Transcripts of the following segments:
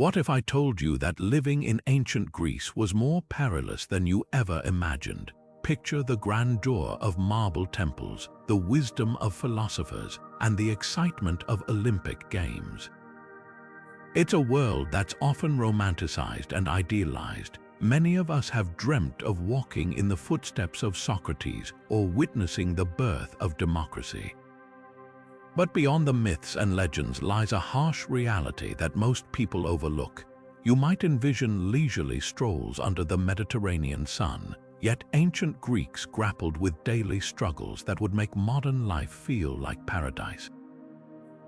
What if I told you that living in ancient Greece was more perilous than you ever imagined? Picture the grandeur of marble temples, the wisdom of philosophers, and the excitement of Olympic Games. It's a world that's often romanticized and idealized. Many of us have dreamt of walking in the footsteps of Socrates or witnessing the birth of democracy. But beyond the myths and legends lies a harsh reality that most people overlook. You might envision leisurely strolls under the Mediterranean sun, yet ancient Greeks grappled with daily struggles that would make modern life feel like paradise.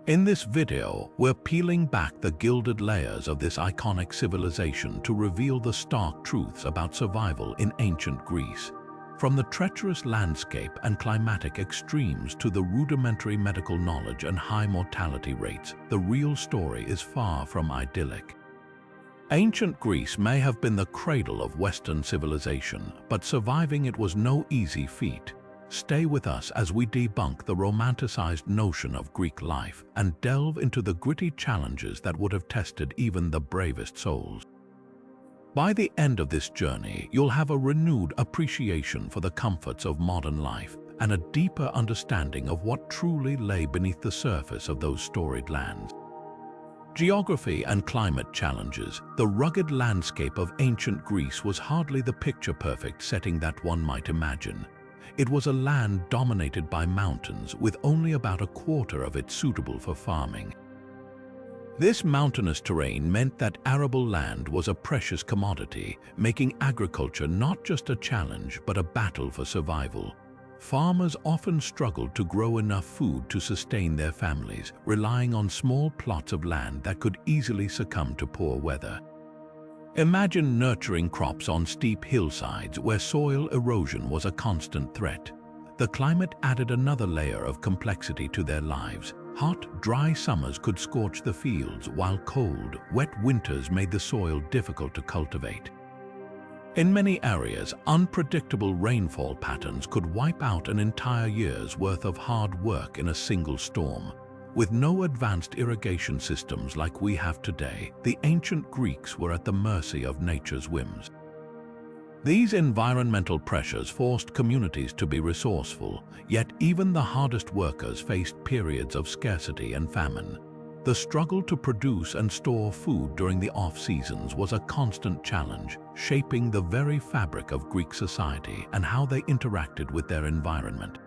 In this video, we're peeling back the gilded layers of this iconic civilization to reveal the stark truths about survival in ancient Greece. From the treacherous landscape and climatic extremes to the rudimentary medical knowledge and high mortality rates, the real story is far from idyllic. Ancient Greece may have been the cradle of Western civilization, but surviving it was no easy feat. Stay with us as we debunk the romanticized notion of Greek life and delve into the gritty challenges that would have tested even the bravest souls. By the end of this journey, you'll have a renewed appreciation for the comforts of modern life and a deeper understanding of what truly lay beneath the surface of those storied lands. Geography and climate challenges. The rugged landscape of ancient Greece was hardly the picture-perfect setting that one might imagine. It was a land dominated by mountains, with only about a quarter of it suitable for farming. This mountainous terrain meant that arable land was a precious commodity, making agriculture not just a challenge but a battle for survival. Farmers often struggled to grow enough food to sustain their families, relying on small plots of land that could easily succumb to poor weather. Imagine nurturing crops on steep hillsides where soil erosion was a constant threat. The climate added another layer of complexity to their lives. Hot, dry summers could scorch the fields, while cold, wet winters made the soil difficult to cultivate. In many areas, unpredictable rainfall patterns could wipe out an entire year's worth of hard work in a single storm. With no advanced irrigation systems like we have today, the ancient Greeks were at the mercy of nature's whims. These environmental pressures forced communities to be resourceful, yet even the hardest workers faced periods of scarcity and famine. The struggle to produce and store food during the off-seasons was a constant challenge, shaping the very fabric of Greek society and how they interacted with their environment.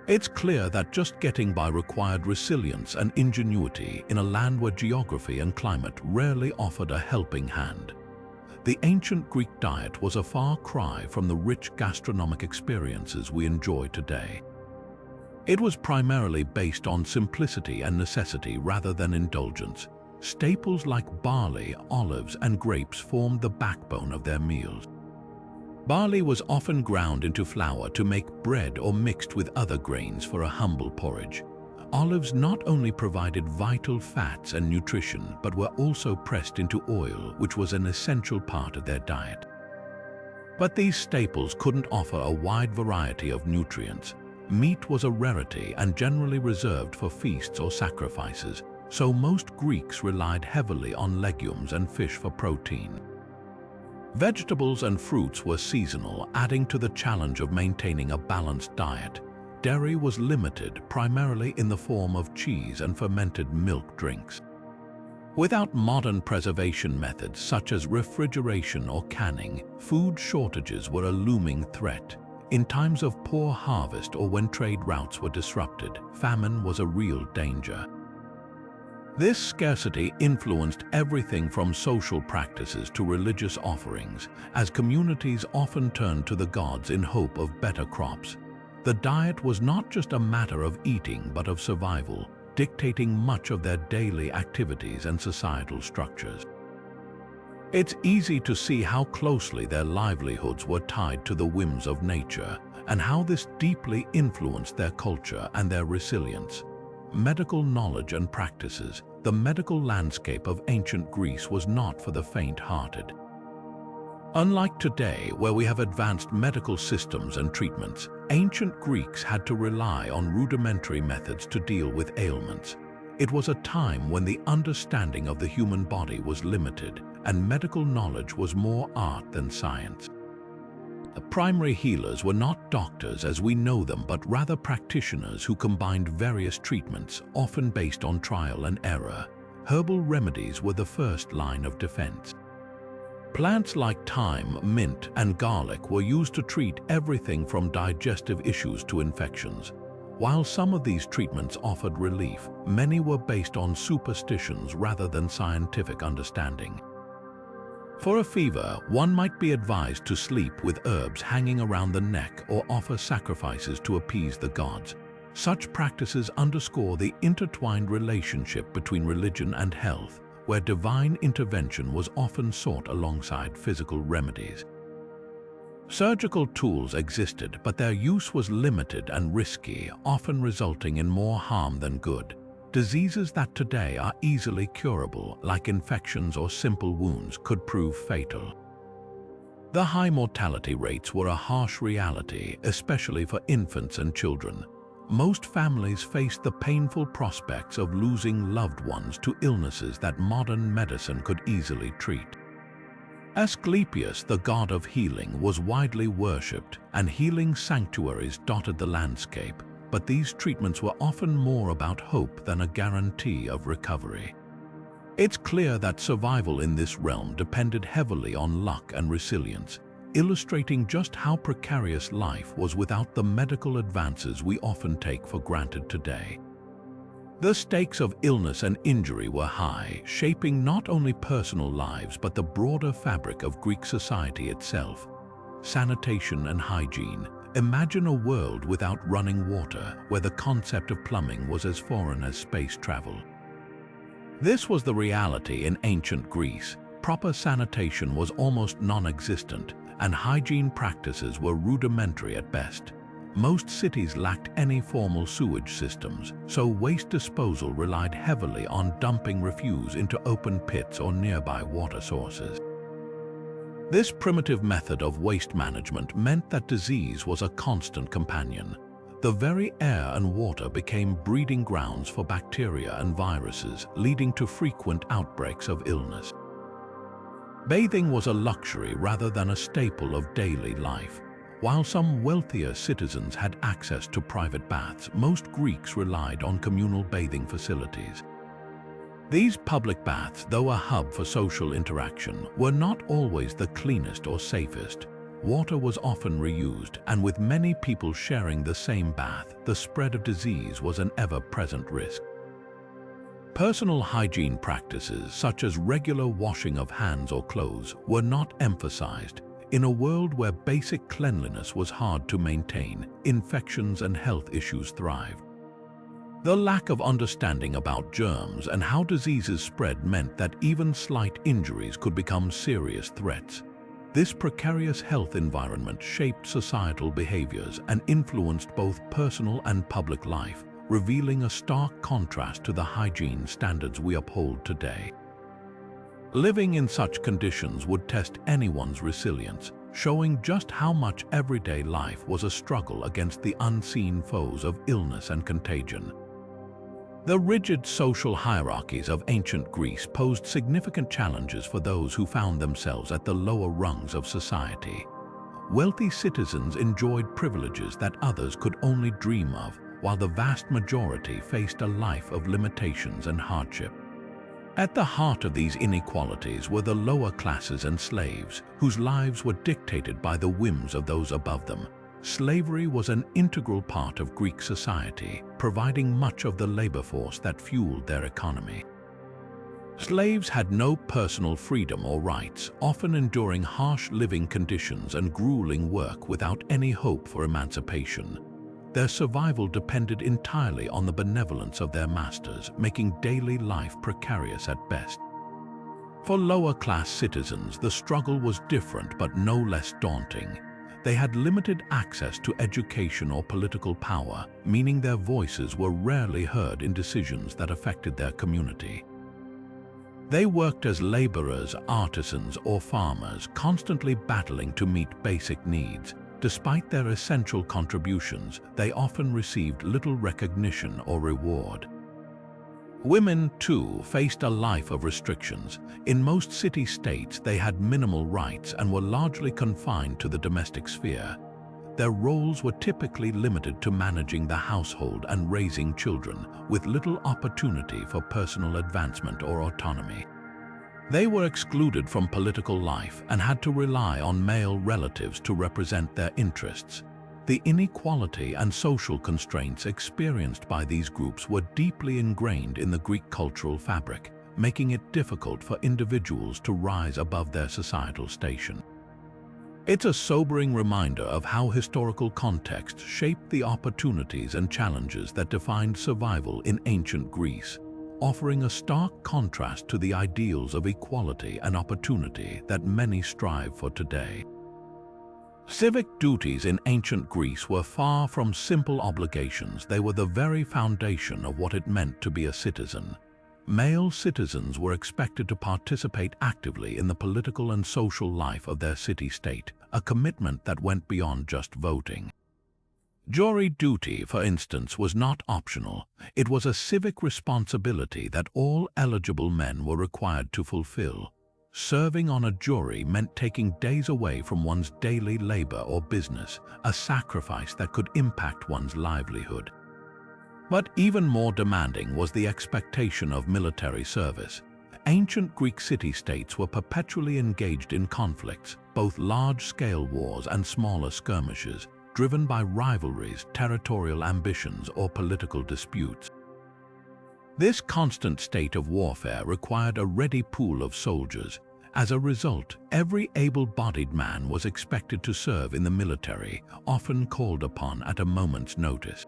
It's clear that just getting by required resilience and ingenuity in a land where geography and climate rarely offered a helping hand. The ancient Greek diet was a far cry from the rich gastronomic experiences we enjoy today. It was primarily based on simplicity and necessity rather than indulgence. Staples like barley, olives, and grapes formed the backbone of their meals. Barley was often ground into flour to make bread or mixed with other grains for a humble porridge. Olives not only provided vital fats and nutrition, but were also pressed into oil, which was an essential part of their diet. But these staples couldn't offer a wide variety of nutrients. Meat was a rarity and generally reserved for feasts or sacrifices, so most Greeks relied heavily on legumes and fish for protein. Vegetables and fruits were seasonal, adding to the challenge of maintaining a balanced diet. Dairy was limited, primarily in the form of cheese and fermented milk drinks. Without modern preservation methods such as refrigeration or canning, food shortages were a looming threat. In times of poor harvest or when trade routes were disrupted, famine was a real danger. This scarcity influenced everything from social practices to religious offerings, as communities often turned to the gods in hope of better crops. The diet was not just a matter of eating but of survival, dictating much of their daily activities and societal structures. It's easy to see how closely their livelihoods were tied to the whims of nature and how this deeply influenced their culture and their resilience. Medical knowledge and practices. The medical landscape of ancient Greece was not for the faint-hearted. Unlike today, where we have advanced medical systems and treatments, ancient Greeks had to rely on rudimentary methods to deal with ailments. It was a time when the understanding of the human body was limited and medical knowledge was more art than science. The primary healers were not doctors as we know them, but rather practitioners who combined various treatments, often based on trial and error. Herbal remedies were the first line of defense. Plants like thyme, mint, and garlic were used to treat everything from digestive issues to infections. While some of these treatments offered relief, many were based on superstitions rather than scientific understanding. For a fever, one might be advised to sleep with herbs hanging around the neck or offer sacrifices to appease the gods. Such practices underscore the intertwined relationship between religion and health, where divine intervention was often sought alongside physical remedies. Surgical tools existed, but their use was limited and risky, often resulting in more harm than good. Diseases that today are easily curable, like infections or simple wounds, could prove fatal. The high mortality rates were a harsh reality, especially for infants and children. Most families faced the painful prospects of losing loved ones to illnesses that modern medicine could easily treat. Asclepius, the god of healing, was widely worshipped, and healing sanctuaries dotted the landscape, but these treatments were often more about hope than a guarantee of recovery. It's clear that survival in this realm depended heavily on luck and resilience, illustrating just how precarious life was without the medical advances we often take for granted today. The stakes of illness and injury were high, shaping not only personal lives but the broader fabric of Greek society itself. Sanitation and hygiene. Imagine a world without running water, where the concept of plumbing was as foreign as space travel. This was the reality in ancient Greece. Proper sanitation was almost non-existent, and hygiene practices were rudimentary at best. Most cities lacked any formal sewage systems, so waste disposal relied heavily on dumping refuse into open pits or nearby water sources. This primitive method of waste management meant that disease was a constant companion. The very air and water became breeding grounds for bacteria and viruses, leading to frequent outbreaks of illness. Bathing was a luxury rather than a staple of daily life. While some wealthier citizens had access to private baths, most Greeks relied on communal bathing facilities. These public baths, though a hub for social interaction, were not always the cleanest or safest. Water was often reused, and with many people sharing the same bath, the spread of disease was an ever-present risk. Personal hygiene practices, such as regular washing of hands or clothes, were not emphasized. In a world where basic cleanliness was hard to maintain, infections and health issues thrived. The lack of understanding about germs and how diseases spread meant that even slight injuries could become serious threats. This precarious health environment shaped societal behaviors and influenced both personal and public life, revealing a stark contrast to the hygiene standards we uphold today. Living in such conditions would test anyone's resilience, showing just how much everyday life was a struggle against the unseen foes of illness and contagion. The rigid social hierarchies of ancient Greece posed significant challenges for those who found themselves at the lower rungs of society. Wealthy citizens enjoyed privileges that others could only dream of, while the vast majority faced a life of limitations and hardship. At the heart of these inequalities were the lower classes and slaves, whose lives were dictated by the whims of those above them. Slavery was an integral part of Greek society, providing much of the labor force that fueled their economy. Slaves had no personal freedom or rights, often enduring harsh living conditions and grueling work without any hope for emancipation. Their survival depended entirely on the benevolence of their masters, making daily life precarious at best. For lower-class citizens, the struggle was different but no less daunting. They had limited access to education or political power, meaning their voices were rarely heard in decisions that affected their community. They worked as laborers, artisans, or farmers, constantly battling to meet basic needs. Despite their essential contributions, they often received little recognition or reward. Women, too, faced a life of restrictions. In most city-states, they had minimal rights and were largely confined to the domestic sphere. Their roles were typically limited to managing the household and raising children, with little opportunity for personal advancement or autonomy. They were excluded from political life and had to rely on male relatives to represent their interests. The inequality and social constraints experienced by these groups were deeply ingrained in the Greek cultural fabric, making it difficult for individuals to rise above their societal station. It's a sobering reminder of how historical context shaped the opportunities and challenges that defined survival in ancient Greece, offering a stark contrast to the ideals of equality and opportunity that many strive for today. Civic duties in ancient Greece were far from simple obligations. They were the very foundation of what it meant to be a citizen. Male citizens were expected to participate actively in the political and social life of their city-state, a commitment that went beyond just voting. Jury duty, for instance, was not optional. It was a civic responsibility that all eligible men were required to fulfill. Serving on a jury meant taking days away from one's daily labor or business, a sacrifice that could impact one's livelihood. But even more demanding was the expectation of military service. Ancient Greek city-states were perpetually engaged in conflicts, both large-scale wars and smaller skirmishes, driven by rivalries, territorial ambitions, or political disputes. This constant state of warfare required a ready pool of soldiers. As a result, every able-bodied man was expected to serve in the military, often called upon at a moment's notice.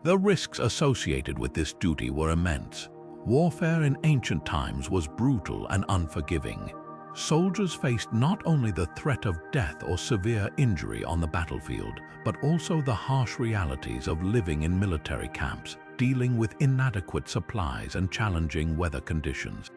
The risks associated with this duty were immense. Warfare in ancient times was brutal and unforgiving. Soldiers faced not only the threat of death or severe injury on the battlefield, but also the harsh realities of living in military camps, dealing with inadequate supplies and challenging weather conditions.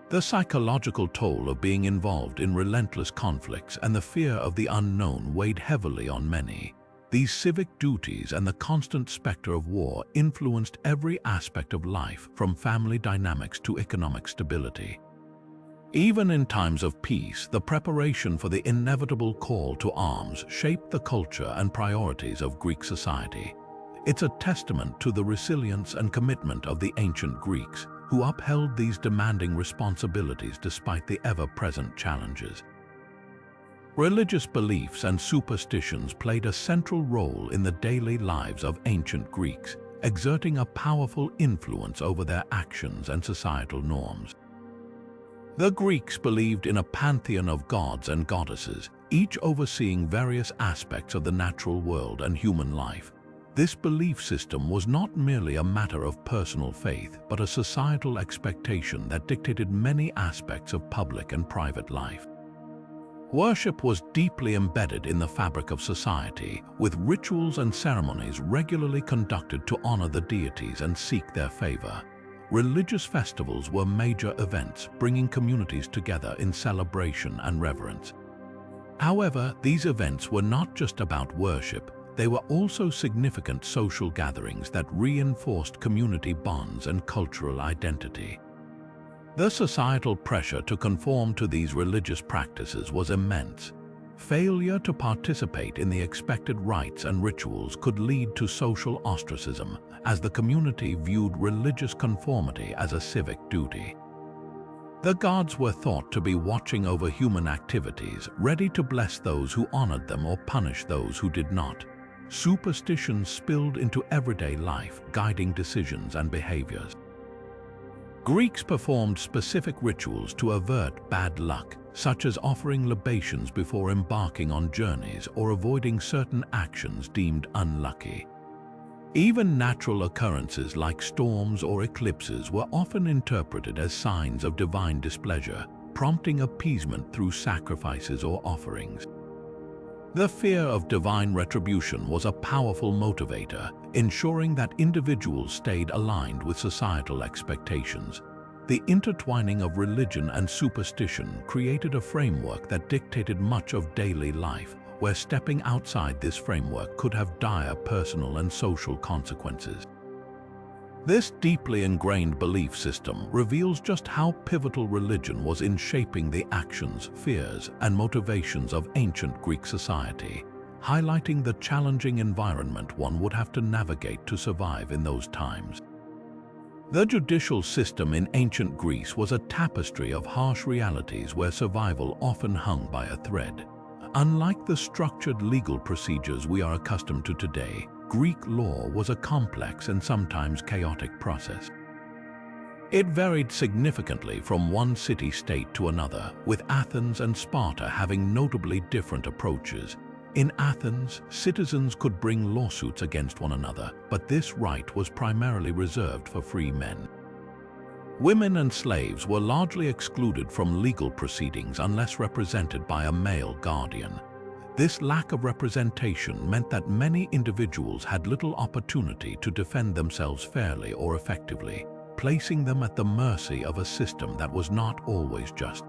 The psychological toll of being involved in relentless conflicts and the fear of the unknown weighed heavily on many. These civic duties and the constant specter of war influenced every aspect of life, from family dynamics to economic stability. Even in times of peace, the preparation for the inevitable call to arms shaped the culture and priorities of Greek society. It's a testament to the resilience and commitment of the ancient Greeks, who upheld these demanding responsibilities despite the ever-present challenges. Religious beliefs and superstitions played a central role in the daily lives of ancient Greeks, exerting a powerful influence over their actions and societal norms. The Greeks believed in a pantheon of gods and goddesses, each overseeing various aspects of the natural world and human life. This belief system was not merely a matter of personal faith, but a societal expectation that dictated many aspects of public and private life. Worship was deeply embedded in the fabric of society, with rituals and ceremonies regularly conducted to honor the deities and seek their favor. Religious festivals were major events, bringing communities together in celebration and reverence. However, these events were not just about worship. They were also significant social gatherings that reinforced community bonds and cultural identity. The societal pressure to conform to these religious practices was immense. Failure to participate in the expected rites and rituals could lead to social ostracism, as the community viewed religious conformity as a civic duty. The gods were thought to be watching over human activities, ready to bless those who honored them or punish those who did not. Superstitions spilled into everyday life, guiding decisions and behaviors. Greeks performed specific rituals to avert bad luck, such as offering libations before embarking on journeys or avoiding certain actions deemed unlucky. Even natural occurrences like storms or eclipses were often interpreted as signs of divine displeasure, prompting appeasement through sacrifices or offerings. The fear of divine retribution was a powerful motivator, ensuring that individuals stayed aligned with societal expectations. The intertwining of religion and superstition created a framework that dictated much of daily life, where stepping outside this framework could have dire personal and social consequences. This deeply ingrained belief system reveals just how pivotal religion was in shaping the actions, fears, and motivations of ancient Greek society, highlighting the challenging environment one would have to navigate to survive in those times. The judicial system in ancient Greece was a tapestry of harsh realities where survival often hung by a thread. Unlike the structured legal procedures we are accustomed to today, Greek law was a complex and sometimes chaotic process. It varied significantly from one city-state to another, with Athens and Sparta having notably different approaches. In Athens, citizens could bring lawsuits against one another, but this right was primarily reserved for free men. Women and slaves were largely excluded from legal proceedings unless represented by a male guardian. This lack of representation meant that many individuals had little opportunity to defend themselves fairly or effectively, placing them at the mercy of a system that was not always just.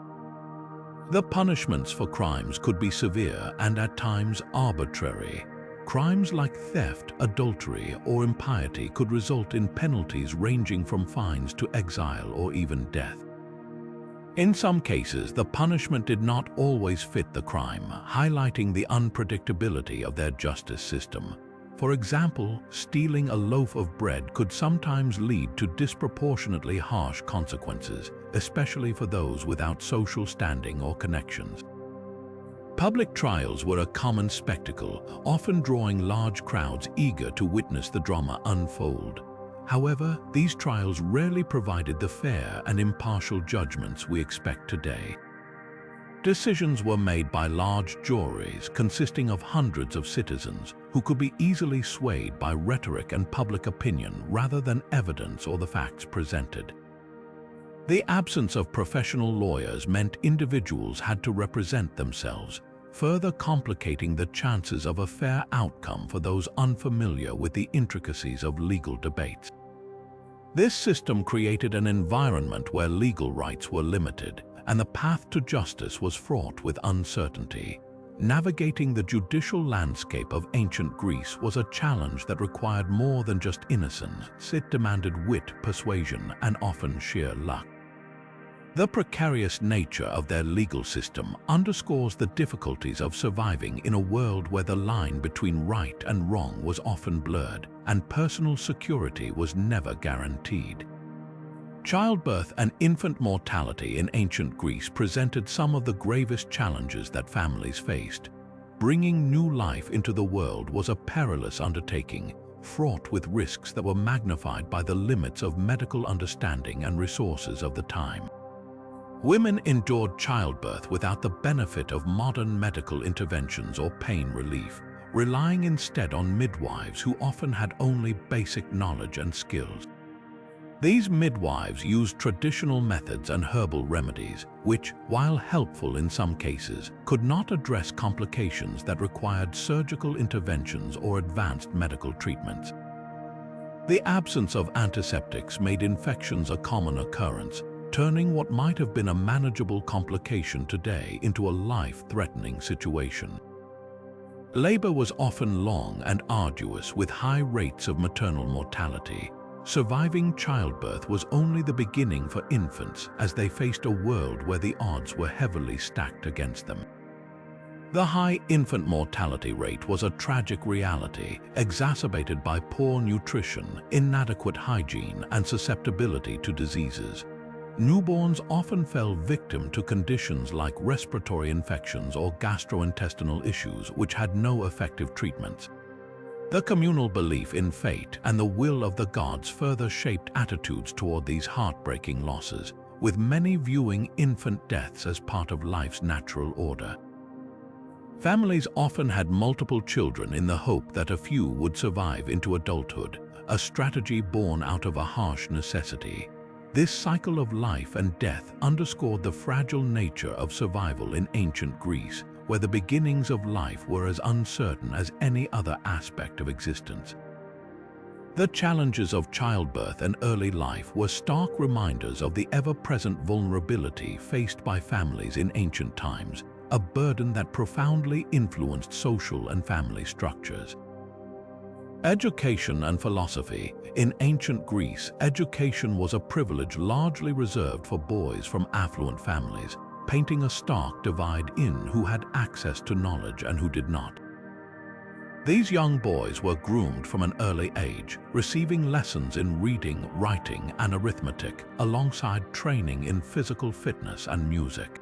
The punishments for crimes could be severe and at times arbitrary. Crimes like theft, adultery, or impiety could result in penalties ranging from fines to exile or even death. In some cases, the punishment did not always fit the crime, highlighting the unpredictability of their justice system. For example, stealing a loaf of bread could sometimes lead to disproportionately harsh consequences, especially for those without social standing or connections. Public trials were a common spectacle, often drawing large crowds eager to witness the drama unfold. However, these trials rarely provided the fair and impartial judgments we expect today. Decisions were made by large juries consisting of hundreds of citizens who could be easily swayed by rhetoric and public opinion rather than evidence or the facts presented. The absence of professional lawyers meant individuals had to represent themselves, further complicating the chances of a fair outcome for those unfamiliar with the intricacies of legal debates. This system created an environment where legal rights were limited, and the path to justice was fraught with uncertainty. Navigating the judicial landscape of ancient Greece was a challenge that required more than just innocence. It demanded wit, persuasion, and often sheer luck. The precarious nature of their legal system underscores the difficulties of surviving in a world where the line between right and wrong was often blurred, and personal security was never guaranteed. Childbirth and infant mortality in ancient Greece presented some of the gravest challenges that families faced. Bringing new life into the world was a perilous undertaking, fraught with risks that were magnified by the limits of medical understanding and resources of the time. Women endured childbirth without the benefit of modern medical interventions or pain relief, relying instead on midwives who often had only basic knowledge and skills. These midwives used traditional methods and herbal remedies, which, while helpful in some cases, could not address complications that required surgical interventions or advanced medical treatments. The absence of antiseptics made infections a common occurrence, turning what might have been a manageable complication today into a life-threatening situation. Labor was often long and arduous, with high rates of maternal mortality. Surviving childbirth was only the beginning for infants, as they faced a world where the odds were heavily stacked against them. The high infant mortality rate was a tragic reality, exacerbated by poor nutrition, inadequate hygiene, and susceptibility to diseases. Newborns often fell victim to conditions like respiratory infections or gastrointestinal issues which had no effective treatments. The communal belief in fate and the will of the gods further shaped attitudes toward these heartbreaking losses, with many viewing infant deaths as part of life's natural order. Families often had multiple children in the hope that a few would survive into adulthood, a strategy born out of a harsh necessity. This cycle of life and death underscored the fragile nature of survival in ancient Greece, where the beginnings of life were as uncertain as any other aspect of existence. The challenges of childbirth and early life were stark reminders of the ever-present vulnerability faced by families in ancient times, a burden that profoundly influenced social and family structures. Education and philosophy. In ancient Greece, education was a privilege largely reserved for boys from affluent families, painting a stark divide in who had access to knowledge and who did not. These young boys were groomed from an early age, receiving lessons in reading, writing, and arithmetic, alongside training in physical fitness and music.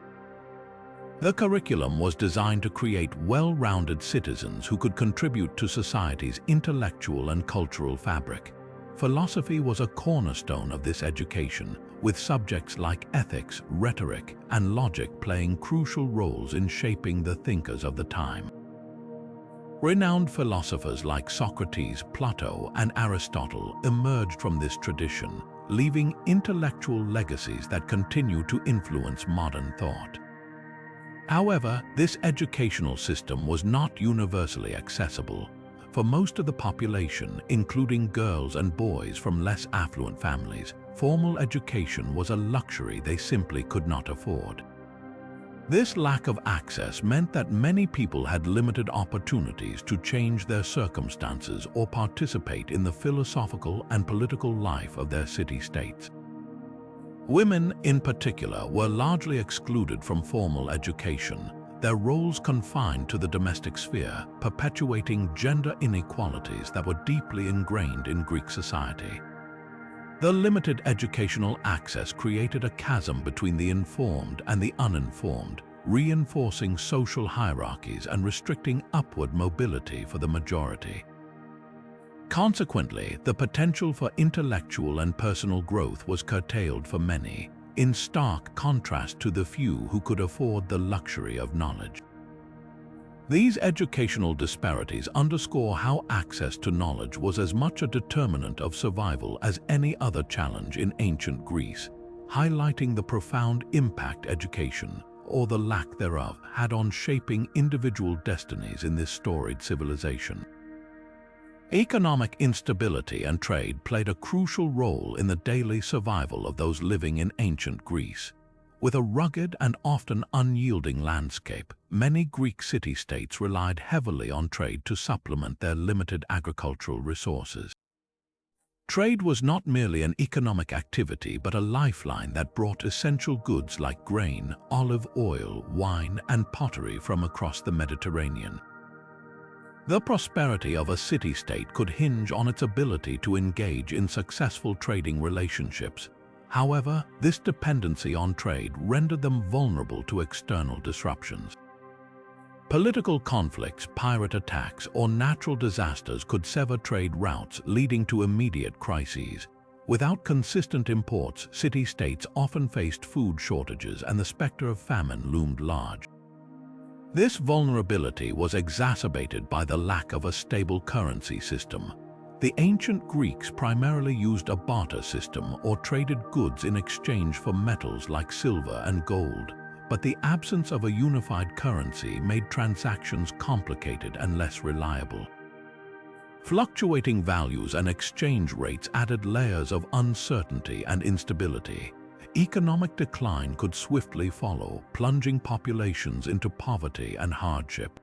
The curriculum was designed to create well-rounded citizens who could contribute to society's intellectual and cultural fabric. Philosophy was a cornerstone of this education, with subjects like ethics, rhetoric, and logic playing crucial roles in shaping the thinkers of the time. Renowned philosophers like Socrates, Plato, and Aristotle emerged from this tradition, leaving intellectual legacies that continue to influence modern thought. However, this educational system was not universally accessible. For most of the population, including girls and boys from less affluent families, formal education was a luxury they simply could not afford. This lack of access meant that many people had limited opportunities to change their circumstances or participate in the philosophical and political life of their city-states. Women, in particular, were largely excluded from formal education, their roles confined to the domestic sphere, perpetuating gender inequalities that were deeply ingrained in Greek society. The limited educational access created a chasm between the informed and the uninformed, reinforcing social hierarchies and restricting upward mobility for the majority. Consequently, the potential for intellectual and personal growth was curtailed for many, in stark contrast to the few who could afford the luxury of knowledge. These educational disparities underscore how access to knowledge was as much a determinant of survival as any other challenge in ancient Greece, highlighting the profound impact education, or the lack thereof, had on shaping individual destinies in this storied civilization. Economic instability and trade played a crucial role in the daily survival of those living in ancient Greece. With a rugged and often unyielding landscape, many Greek city-states relied heavily on trade to supplement their limited agricultural resources. Trade was not merely an economic activity but a lifeline that brought essential goods like grain, olive oil, wine, and pottery from across the Mediterranean. The prosperity of a city-state could hinge on its ability to engage in successful trading relationships. However, this dependency on trade rendered them vulnerable to external disruptions. Political conflicts, pirate attacks, or natural disasters could sever trade routes, leading to immediate crises. Without consistent imports, city-states often faced food shortages and the specter of famine loomed large. This vulnerability was exacerbated by the lack of a stable currency system. The ancient Greeks primarily used a barter system or traded goods in exchange for metals like silver and gold, but the absence of a unified currency made transactions complicated and less reliable. Fluctuating values and exchange rates added layers of uncertainty and instability. Economic decline could swiftly follow, plunging populations into poverty and hardship.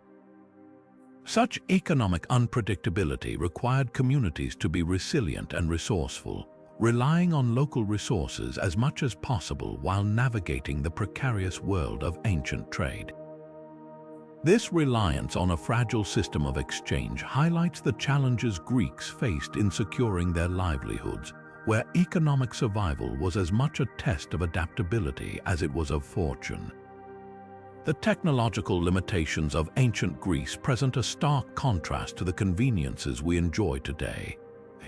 Such economic unpredictability required communities to be resilient and resourceful, relying on local resources as much as possible while navigating the precarious world of ancient trade. This reliance on a fragile system of exchange highlights the challenges Greeks faced in securing their livelihoods, where economic survival was as much a test of adaptability as it was of fortune. The technological limitations of ancient Greece present a stark contrast to the conveniences we enjoy today.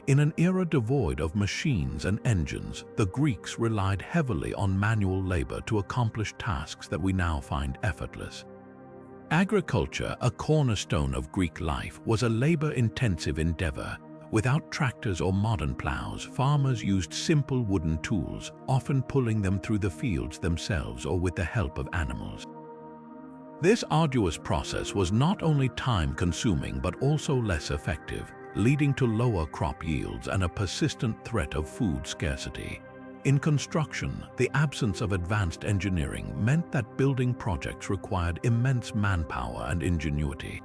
In an era devoid of machines and engines, the Greeks relied heavily on manual labor to accomplish tasks that we now find effortless. Agriculture, a cornerstone of Greek life, was a labor-intensive endeavor. Without tractors or modern plows, farmers used simple wooden tools, often pulling them through the fields themselves or with the help of animals. This arduous process was not only time-consuming but also less effective, leading to lower crop yields and a persistent threat of food scarcity. In construction, the absence of advanced engineering meant that building projects required immense manpower and ingenuity.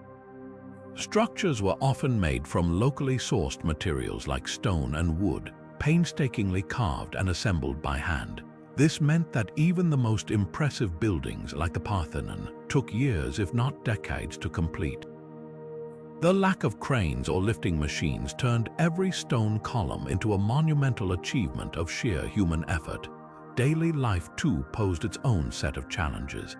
Structures were often made from locally sourced materials like stone and wood, painstakingly carved and assembled by hand. This meant that even the most impressive buildings like the Parthenon took years, if not decades, to complete. The lack of cranes or lifting machines turned every stone column into a monumental achievement of sheer human effort. Daily life, too, posed its own set of challenges.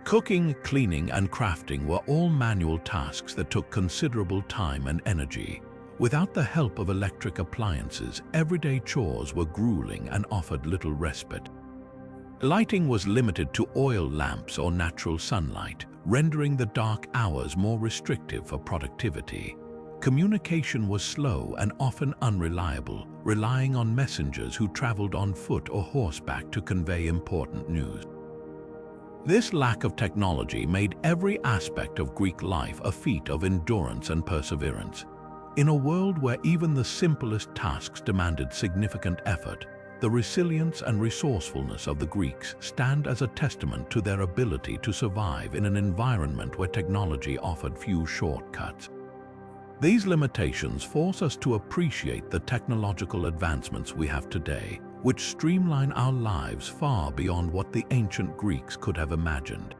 Cooking, cleaning, and crafting were all manual tasks that took considerable time and energy. Without the help of electric appliances, everyday chores were grueling and offered little respite. Lighting was limited to oil lamps or natural sunlight, rendering the dark hours more restrictive for productivity. Communication was slow and often unreliable, relying on messengers who traveled on foot or horseback to convey important news. This lack of technology made every aspect of Greek life a feat of endurance and perseverance. In a world where even the simplest tasks demanded significant effort, the resilience and resourcefulness of the Greeks stand as a testament to their ability to survive in an environment where technology offered few shortcuts. These limitations force us to appreciate the technological advancements we have today, which streamline our lives far beyond what the ancient Greeks could have imagined.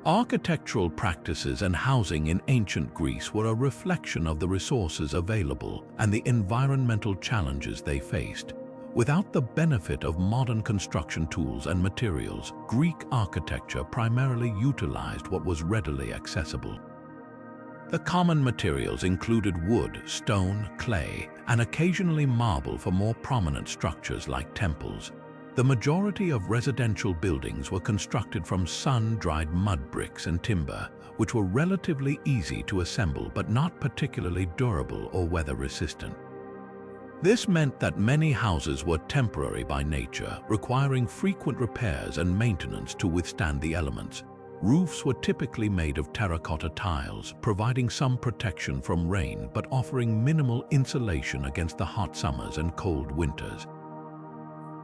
Architectural practices and housing in ancient Greece were a reflection of the resources available and the environmental challenges they faced. Without the benefit of modern construction tools and materials, Greek architecture primarily utilized what was readily accessible. The common materials included wood, stone, clay, and occasionally marble for more prominent structures like temples. The majority of residential buildings were constructed from sun-dried mud bricks and timber, which were relatively easy to assemble but not particularly durable or weather-resistant. This meant that many houses were temporary by nature, requiring frequent repairs and maintenance to withstand the elements. Roofs were typically made of terracotta tiles, providing some protection from rain but offering minimal insulation against the hot summers and cold winters.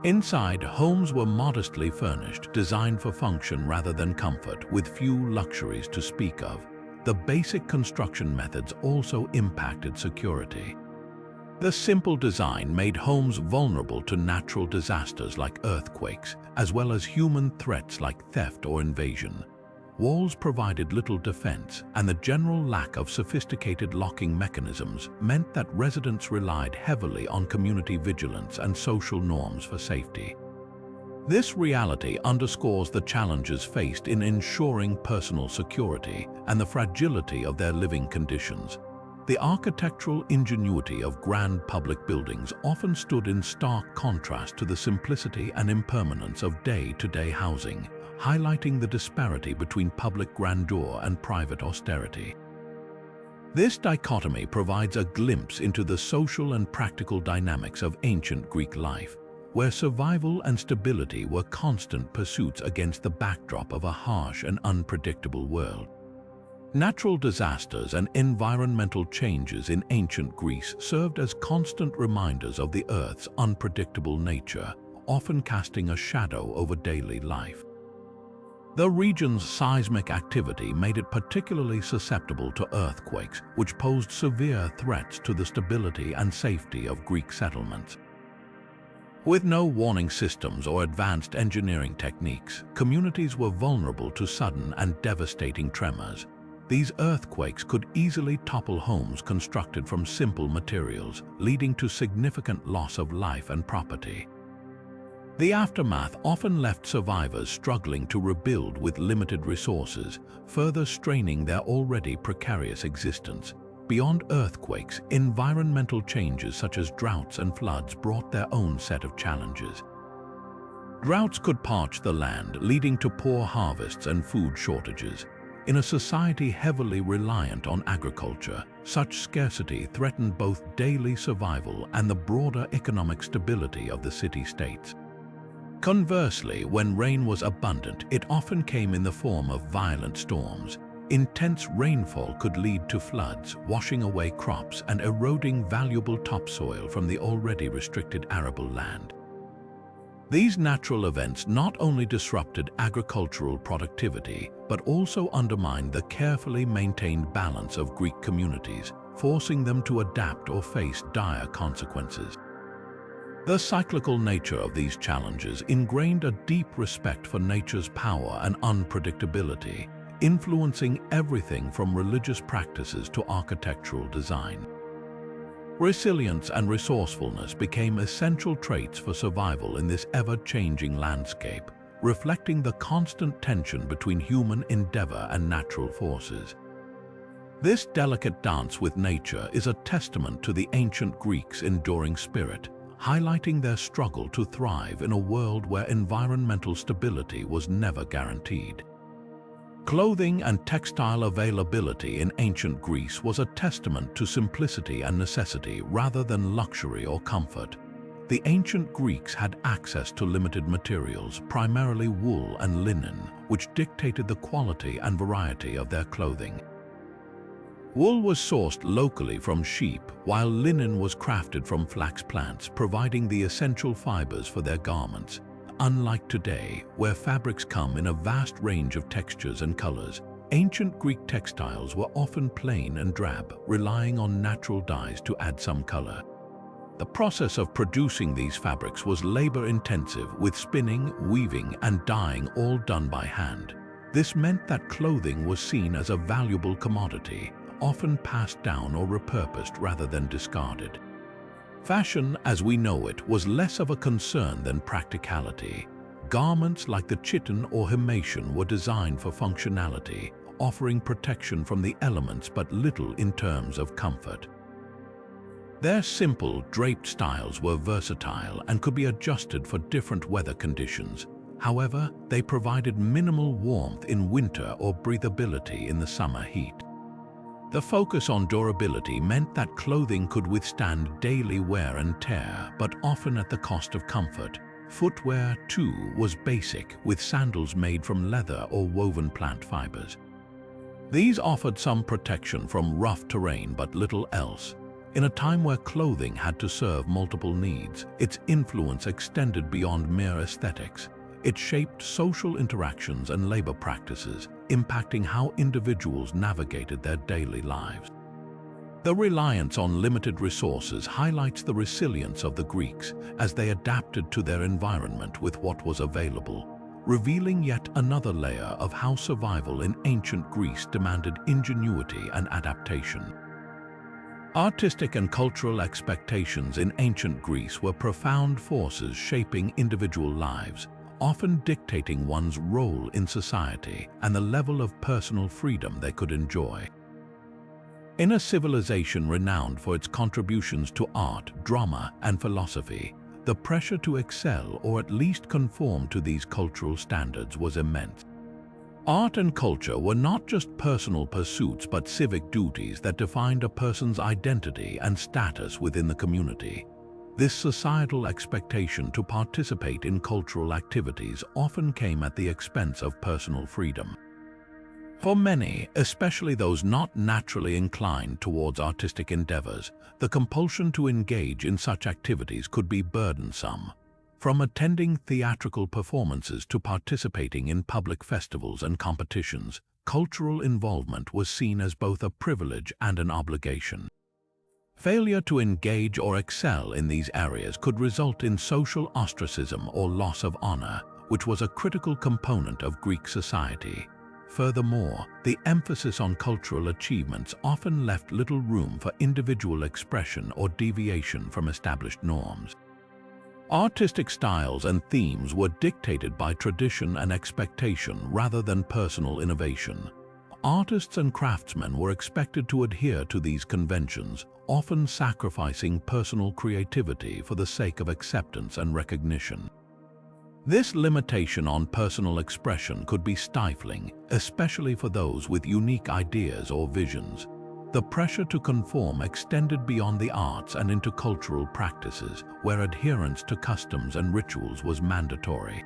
Inside, homes were modestly furnished, designed for function rather than comfort, with few luxuries to speak of. The basic construction methods also impacted security. The simple design made homes vulnerable to natural disasters like earthquakes, as well as human threats like theft or invasion. Walls provided little defense, and the general lack of sophisticated locking mechanisms meant that residents relied heavily on community vigilance and social norms for safety. This reality underscores the challenges faced in ensuring personal security and the fragility of their living conditions. The architectural ingenuity of grand public buildings often stood in stark contrast to the simplicity and impermanence of day-to-day housing, highlighting the disparity between public grandeur and private austerity. This dichotomy provides a glimpse into the social and practical dynamics of ancient Greek life, where survival and stability were constant pursuits against the backdrop of a harsh and unpredictable world. Natural disasters and environmental changes in ancient Greece served as constant reminders of the Earth's unpredictable nature, often casting a shadow over daily life. The region's seismic activity made it particularly susceptible to earthquakes, which posed severe threats to the stability and safety of Greek settlements. With no warning systems or advanced engineering techniques, communities were vulnerable to sudden and devastating tremors. These earthquakes could easily topple homes constructed from simple materials, leading to significant loss of life and property. The aftermath often left survivors struggling to rebuild with limited resources, further straining their already precarious existence. Beyond earthquakes, environmental changes such as droughts and floods brought their own set of challenges. Droughts could parch the land, leading to poor harvests and food shortages. In a society heavily reliant on agriculture, such scarcity threatened both daily survival and the broader economic stability of the city-states. Conversely, when rain was abundant, it often came in the form of violent storms. Intense rainfall could lead to floods, washing away crops and eroding valuable topsoil from the already restricted arable land. These natural events not only disrupted agricultural productivity, but also undermined the carefully maintained balance of Greek communities, forcing them to adapt or face dire consequences. The cyclical nature of these challenges ingrained a deep respect for nature's power and unpredictability, influencing everything from religious practices to architectural design. Resilience and resourcefulness became essential traits for survival in this ever-changing landscape, reflecting the constant tension between human endeavor and natural forces. This delicate dance with nature is a testament to the ancient Greeks' enduring spirit, highlighting their struggle to thrive in a world where environmental stability was never guaranteed. Clothing and textile availability in ancient Greece was a testament to simplicity and necessity rather than luxury or comfort. The ancient Greeks had access to limited materials, primarily wool and linen, which dictated the quality and variety of their clothing. Wool was sourced locally from sheep, while linen was crafted from flax plants, providing the essential fibers for their garments. Unlike today, where fabrics come in a vast range of textures and colors, ancient Greek textiles were often plain and drab, relying on natural dyes to add some color. The process of producing these fabrics was labor-intensive, with spinning, weaving, and dyeing all done by hand. This meant that clothing was seen as a valuable commodity, often passed down or repurposed rather than discarded. Fashion, as we know it, was less of a concern than practicality. Garments like the chiton or himation were designed for functionality, offering protection from the elements but little in terms of comfort. Their simple, draped styles were versatile and could be adjusted for different weather conditions. However, they provided minimal warmth in winter or breathability in the summer heat. The focus on durability meant that clothing could withstand daily wear and tear, but often at the cost of comfort. Footwear, too, was basic, with sandals made from leather or woven plant fibers. These offered some protection from rough terrain but little else. In a time where clothing had to serve multiple needs, its influence extended beyond mere aesthetics. It shaped social interactions and labor practices, impacting how individuals navigated their daily lives. The reliance on limited resources highlights the resilience of the Greeks as they adapted to their environment with what was available, revealing yet another layer of how survival in ancient Greece demanded ingenuity and adaptation. Artistic and cultural expectations in ancient Greece were profound forces shaping individual lives, often dictating one's role in society and the level of personal freedom they could enjoy. In a civilization renowned for its contributions to art, drama, and philosophy, the pressure to excel or at least conform to these cultural standards was immense. Art and culture were not just personal pursuits but civic duties that defined a person's identity and status within the community. This societal expectation to participate in cultural activities often came at the expense of personal freedom. For many, especially those not naturally inclined towards artistic endeavors, the compulsion to engage in such activities could be burdensome. From attending theatrical performances to participating in public festivals and competitions, cultural involvement was seen as both a privilege and an obligation. Failure to engage or excel in these areas could result in social ostracism or loss of honor, which was a critical component of Greek society. Furthermore, the emphasis on cultural achievements often left little room for individual expression or deviation from established norms. Artistic styles and themes were dictated by tradition and expectation rather than personal innovation. Artists and craftsmen were expected to adhere to these conventions, often sacrificing personal creativity for the sake of acceptance and recognition. This limitation on personal expression could be stifling, especially for those with unique ideas or visions. The pressure to conform extended beyond the arts and into cultural practices, where adherence to customs and rituals was mandatory.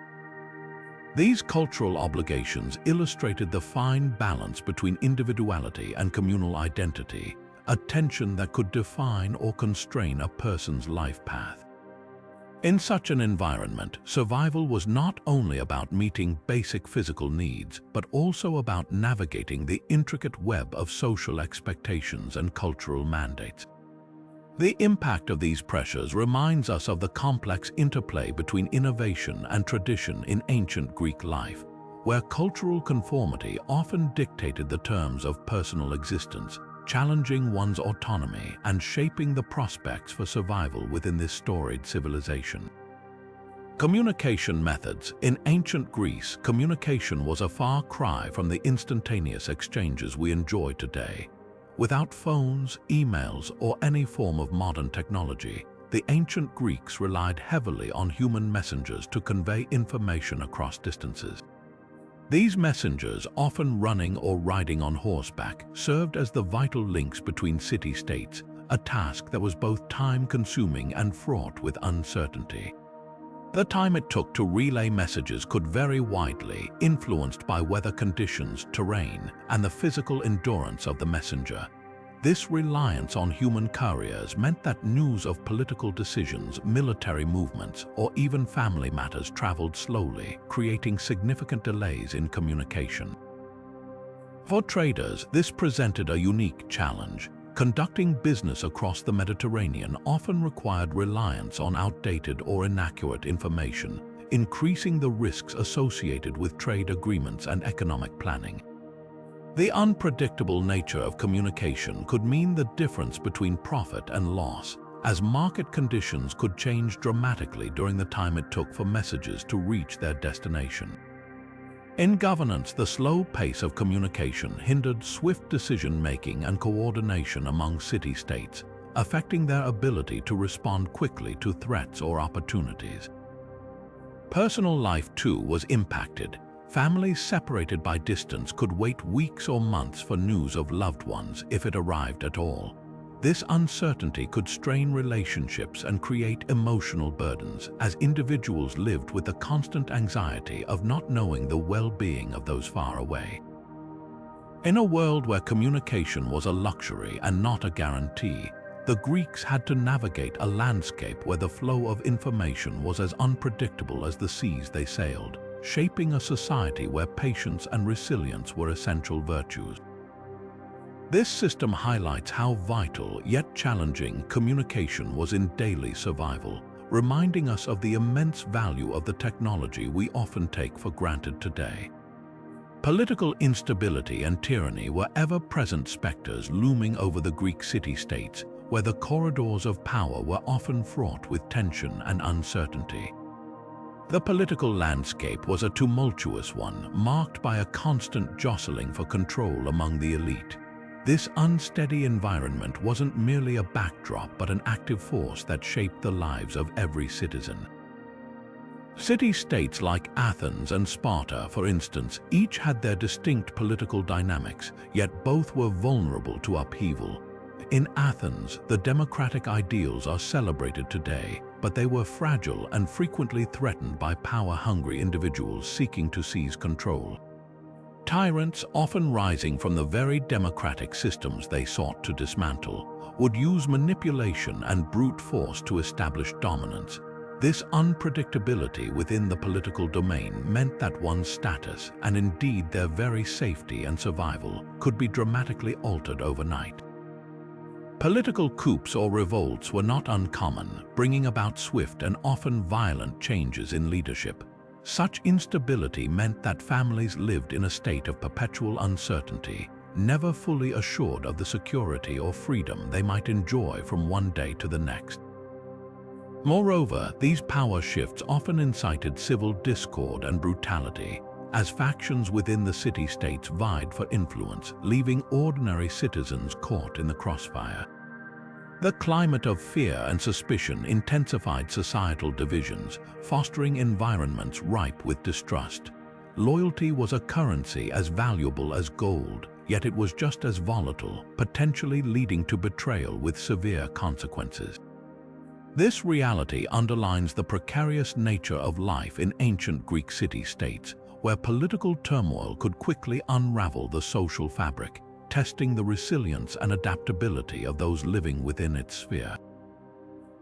These cultural obligations illustrated the fine balance between individuality and communal identity, a tension that could define or constrain a person's life path. In such an environment, survival was not only about meeting basic physical needs, but also about navigating the intricate web of social expectations and cultural mandates. The impact of these pressures reminds us of the complex interplay between innovation and tradition in ancient Greek life, where cultural conformity often dictated the terms of personal existence, challenging one's autonomy and shaping the prospects for survival within this storied civilization. Communication methods. In ancient Greece, communication was a far cry from the instantaneous exchanges we enjoy today. Without phones, emails, or any form of modern technology, the ancient Greeks relied heavily on human messengers to convey information across distances. These messengers, often running or riding on horseback, served as the vital links between city-states, a task that was both time-consuming and fraught with uncertainty. The time it took to relay messages could vary widely, influenced by weather conditions, terrain, and the physical endurance of the messenger. This reliance on human couriers meant that news of political decisions, military movements, or even family matters traveled slowly, creating significant delays in communication. For traders, this presented a unique challenge. Conducting business across the Mediterranean often required reliance on outdated or inaccurate information, increasing the risks associated with trade agreements and economic planning. The unpredictable nature of communication could mean the difference between profit and loss, as market conditions could change dramatically during the time it took for messages to reach their destination. In governance, the slow pace of communication hindered swift decision-making and coordination among city-states, affecting their ability to respond quickly to threats or opportunities. Personal life, too, was impacted. Families separated by distance could wait weeks or months for news of loved ones if it arrived at all. This uncertainty could strain relationships and create emotional burdens, as individuals lived with the constant anxiety of not knowing the well-being of those far away. In a world where communication was a luxury and not a guarantee, the Greeks had to navigate a landscape where the flow of information was as unpredictable as the seas they sailed, shaping a society where patience and resilience were essential virtues. This system highlights how vital yet challenging communication was in daily survival, reminding us of the immense value of the technology we often take for granted today. Political instability and tyranny were ever-present specters looming over the Greek city-states, where the corridors of power were often fraught with tension and uncertainty. The political landscape was a tumultuous one, marked by a constant jostling for control among the elite. This unsteady environment wasn't merely a backdrop, but an active force that shaped the lives of every citizen. City-states like Athens and Sparta, for instance, each had their distinct political dynamics, yet both were vulnerable to upheaval. In Athens, the democratic ideals are celebrated today, but they were fragile and frequently threatened by power-hungry individuals seeking to seize control. Tyrants, often rising from the very democratic systems they sought to dismantle, would use manipulation and brute force to establish dominance. This unpredictability within the political domain meant that one's status, and indeed their very safety and survival, could be dramatically altered overnight. Political coups or revolts were not uncommon, bringing about swift and often violent changes in leadership. Such instability meant that families lived in a state of perpetual uncertainty, never fully assured of the security or freedom they might enjoy from one day to the next. Moreover, these power shifts often incited civil discord and brutality, as factions within the city-states vied for influence, leaving ordinary citizens caught in the crossfire. The climate of fear and suspicion intensified societal divisions, fostering environments ripe with distrust. Loyalty was a currency as valuable as gold, yet it was just as volatile, potentially leading to betrayal with severe consequences. This reality underlines the precarious nature of life in ancient Greek city-states, where political turmoil could quickly unravel the social fabric, testing the resilience and adaptability of those living within its sphere.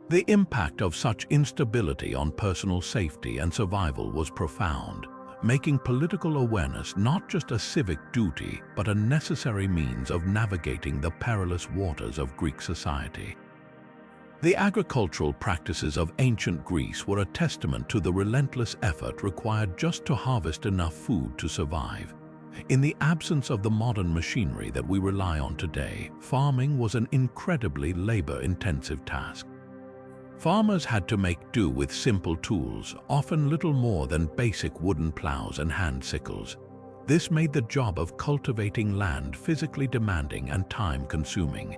The impact of such instability on personal safety and survival was profound, making political awareness not just a civic duty but a necessary means of navigating the perilous waters of Greek society. The agricultural practices of ancient Greece were a testament to the relentless effort required just to harvest enough food to survive. In the absence of the modern machinery that we rely on today, farming was an incredibly labor-intensive task. Farmers had to make do with simple tools, often little more than basic wooden plows and hand sickles. This made the job of cultivating land physically demanding and time-consuming.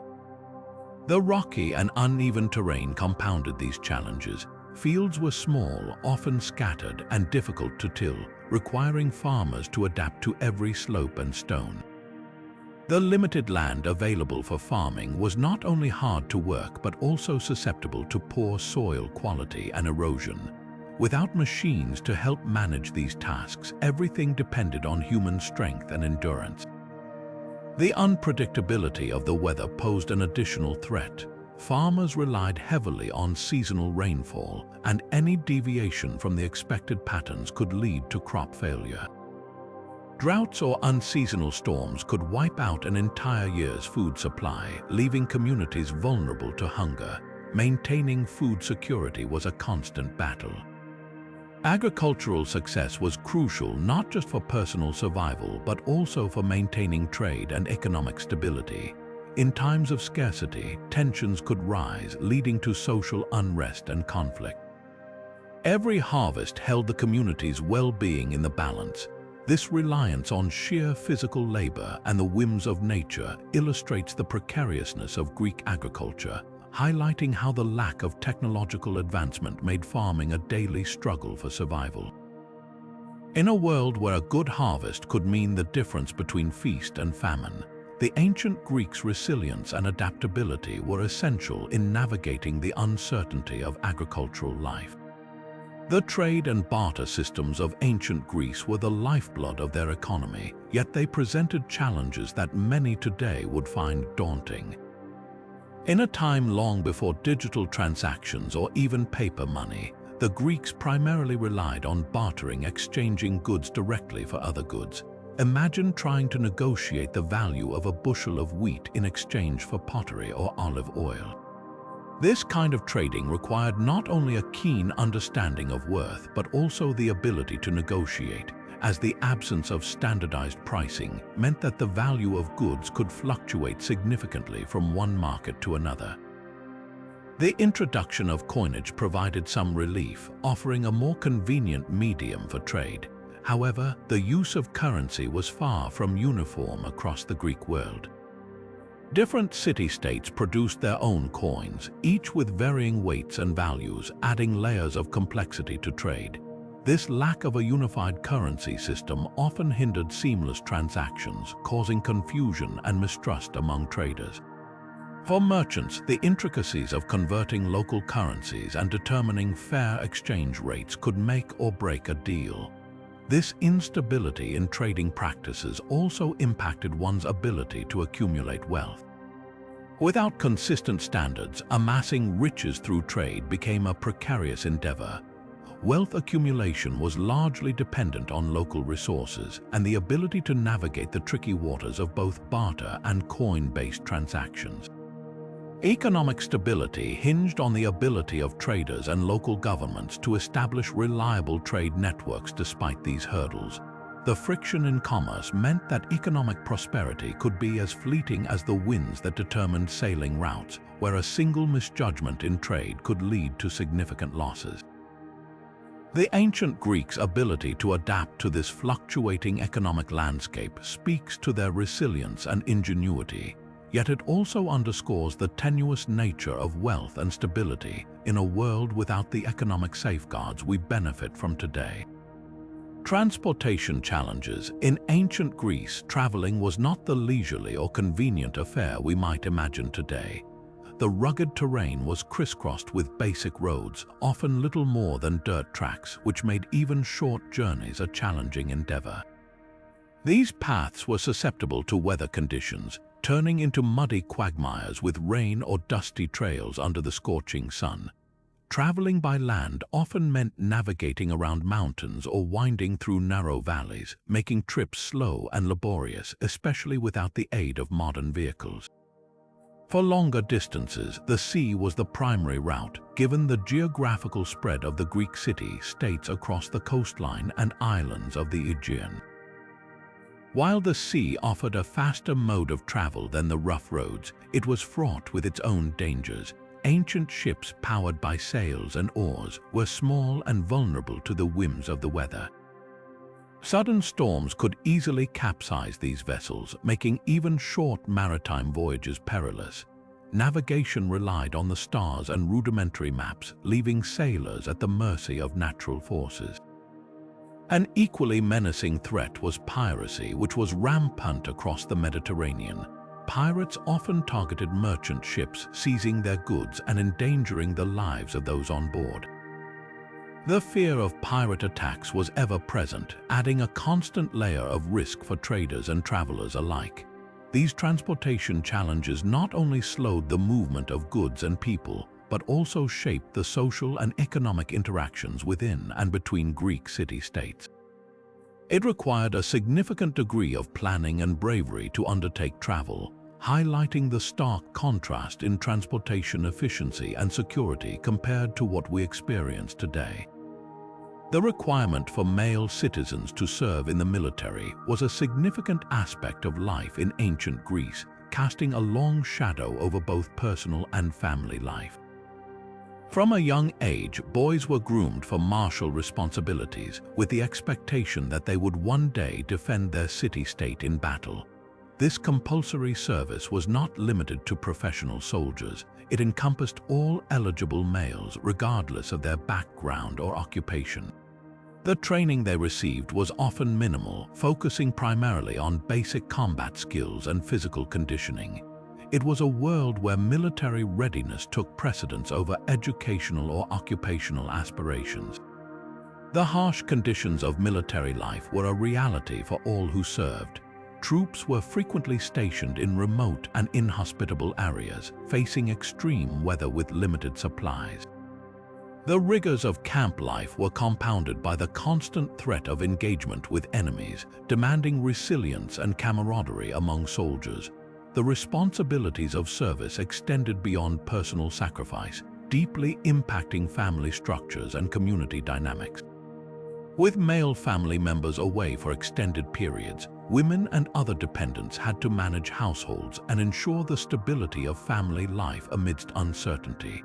The rocky and uneven terrain compounded these challenges. Fields were small, often scattered, and difficult to till, requiring farmers to adapt to every slope and stone. The limited land available for farming was not only hard to work but also susceptible to poor soil quality and erosion. Without machines to help manage these tasks, everything depended on human strength and endurance. The unpredictability of the weather posed an additional threat. Farmers relied heavily on seasonal rainfall, and any deviation from the expected patterns could lead to crop failure. Droughts or unseasonal storms could wipe out an entire year's food supply, leaving communities vulnerable to hunger. Maintaining food security was a constant battle. Agricultural success was crucial not just for personal survival but also for maintaining trade and economic stability. In times of scarcity, tensions could rise, leading to social unrest and conflict. Every harvest held the community's well-being in the balance. This reliance on sheer physical labor and the whims of nature illustrates the precariousness of Greek agriculture, highlighting how the lack of technological advancement made farming a daily struggle for survival. In a world where a good harvest could mean the difference between feast and famine, the ancient Greeks' resilience and adaptability were essential in navigating the uncertainty of agricultural life. The trade and barter systems of ancient Greece were the lifeblood of their economy, yet they presented challenges that many today would find daunting. In a time long before digital transactions or even paper money, the Greeks primarily relied on bartering, exchanging goods directly for other goods. Imagine trying to negotiate the value of a bushel of wheat in exchange for pottery or olive oil. This kind of trading required not only a keen understanding of worth but also the ability to negotiate, as the absence of standardized pricing meant that the value of goods could fluctuate significantly from one market to another. The introduction of coinage provided some relief, offering a more convenient medium for trade. However, the use of currency was far from uniform across the Greek world. Different city-states produced their own coins, each with varying weights and values, adding layers of complexity to trade. This lack of a unified currency system often hindered seamless transactions, causing confusion and mistrust among traders. For merchants, the intricacies of converting local currencies and determining fair exchange rates could make or break a deal. This instability in trading practices also impacted one's ability to accumulate wealth. Without consistent standards, amassing riches through trade became a precarious endeavor. Wealth accumulation was largely dependent on local resources and the ability to navigate the tricky waters of both barter and coin-based transactions. Economic stability hinged on the ability of traders and local governments to establish reliable trade networks despite these hurdles. The friction in commerce meant that economic prosperity could be as fleeting as the winds that determined sailing routes, where a single misjudgment in trade could lead to significant losses. The ancient Greeks' ability to adapt to this fluctuating economic landscape speaks to their resilience and ingenuity. Yet it also underscores the tenuous nature of wealth and stability in a world without the economic safeguards we benefit from today. Transportation challenges. In ancient Greece, traveling was not the leisurely or convenient affair we might imagine today. The rugged terrain was crisscrossed with basic roads, often little more than dirt tracks, which made even short journeys a challenging endeavor. These paths were susceptible to weather conditions, turning into muddy quagmires with rain or dusty trails under the scorching sun. Traveling by land often meant navigating around mountains or winding through narrow valleys, making trips slow and laborious, especially without the aid of modern vehicles. For longer distances, the sea was the primary route, given the geographical spread of the Greek city-states across the coastline and islands of the Aegean. While the sea offered a faster mode of travel than the rough roads, it was fraught with its own dangers. Ancient ships powered by sails and oars were small and vulnerable to the whims of the weather. Sudden storms could easily capsize these vessels, making even short maritime voyages perilous. Navigation relied on the stars and rudimentary maps, leaving sailors at the mercy of natural forces. An equally menacing threat was piracy, which was rampant across the Mediterranean. Pirates often targeted merchant ships, seizing their goods and endangering the lives of those on board. The fear of pirate attacks was ever present, adding a constant layer of risk for traders and travelers alike. These transportation challenges not only slowed the movement of goods and people, but also shaped the social and economic interactions within and between Greek city-states. It required a significant degree of planning and bravery to undertake travel, highlighting the stark contrast in transportation efficiency and security compared to what we experience today. The requirement for male citizens to serve in the military was a significant aspect of life in ancient Greece, casting a long shadow over both personal and family life. From a young age, boys were groomed for martial responsibilities, with the expectation that they would one day defend their city-state in battle. This compulsory service was not limited to professional soldiers. It encompassed all eligible males, regardless of their background or occupation. The training they received was often minimal, focusing primarily on basic combat skills and physical conditioning. It was a world where military readiness took precedence over educational or occupational aspirations. The harsh conditions of military life were a reality for all who served. Troops were frequently stationed in remote and inhospitable areas, facing extreme weather with limited supplies. The rigors of camp life were compounded by the constant threat of engagement with enemies, demanding resilience and camaraderie among soldiers. The responsibilities of service extended beyond personal sacrifice, deeply impacting family structures and community dynamics. With male family members away for extended periods, women and other dependents had to manage households and ensure the stability of family life amidst uncertainty.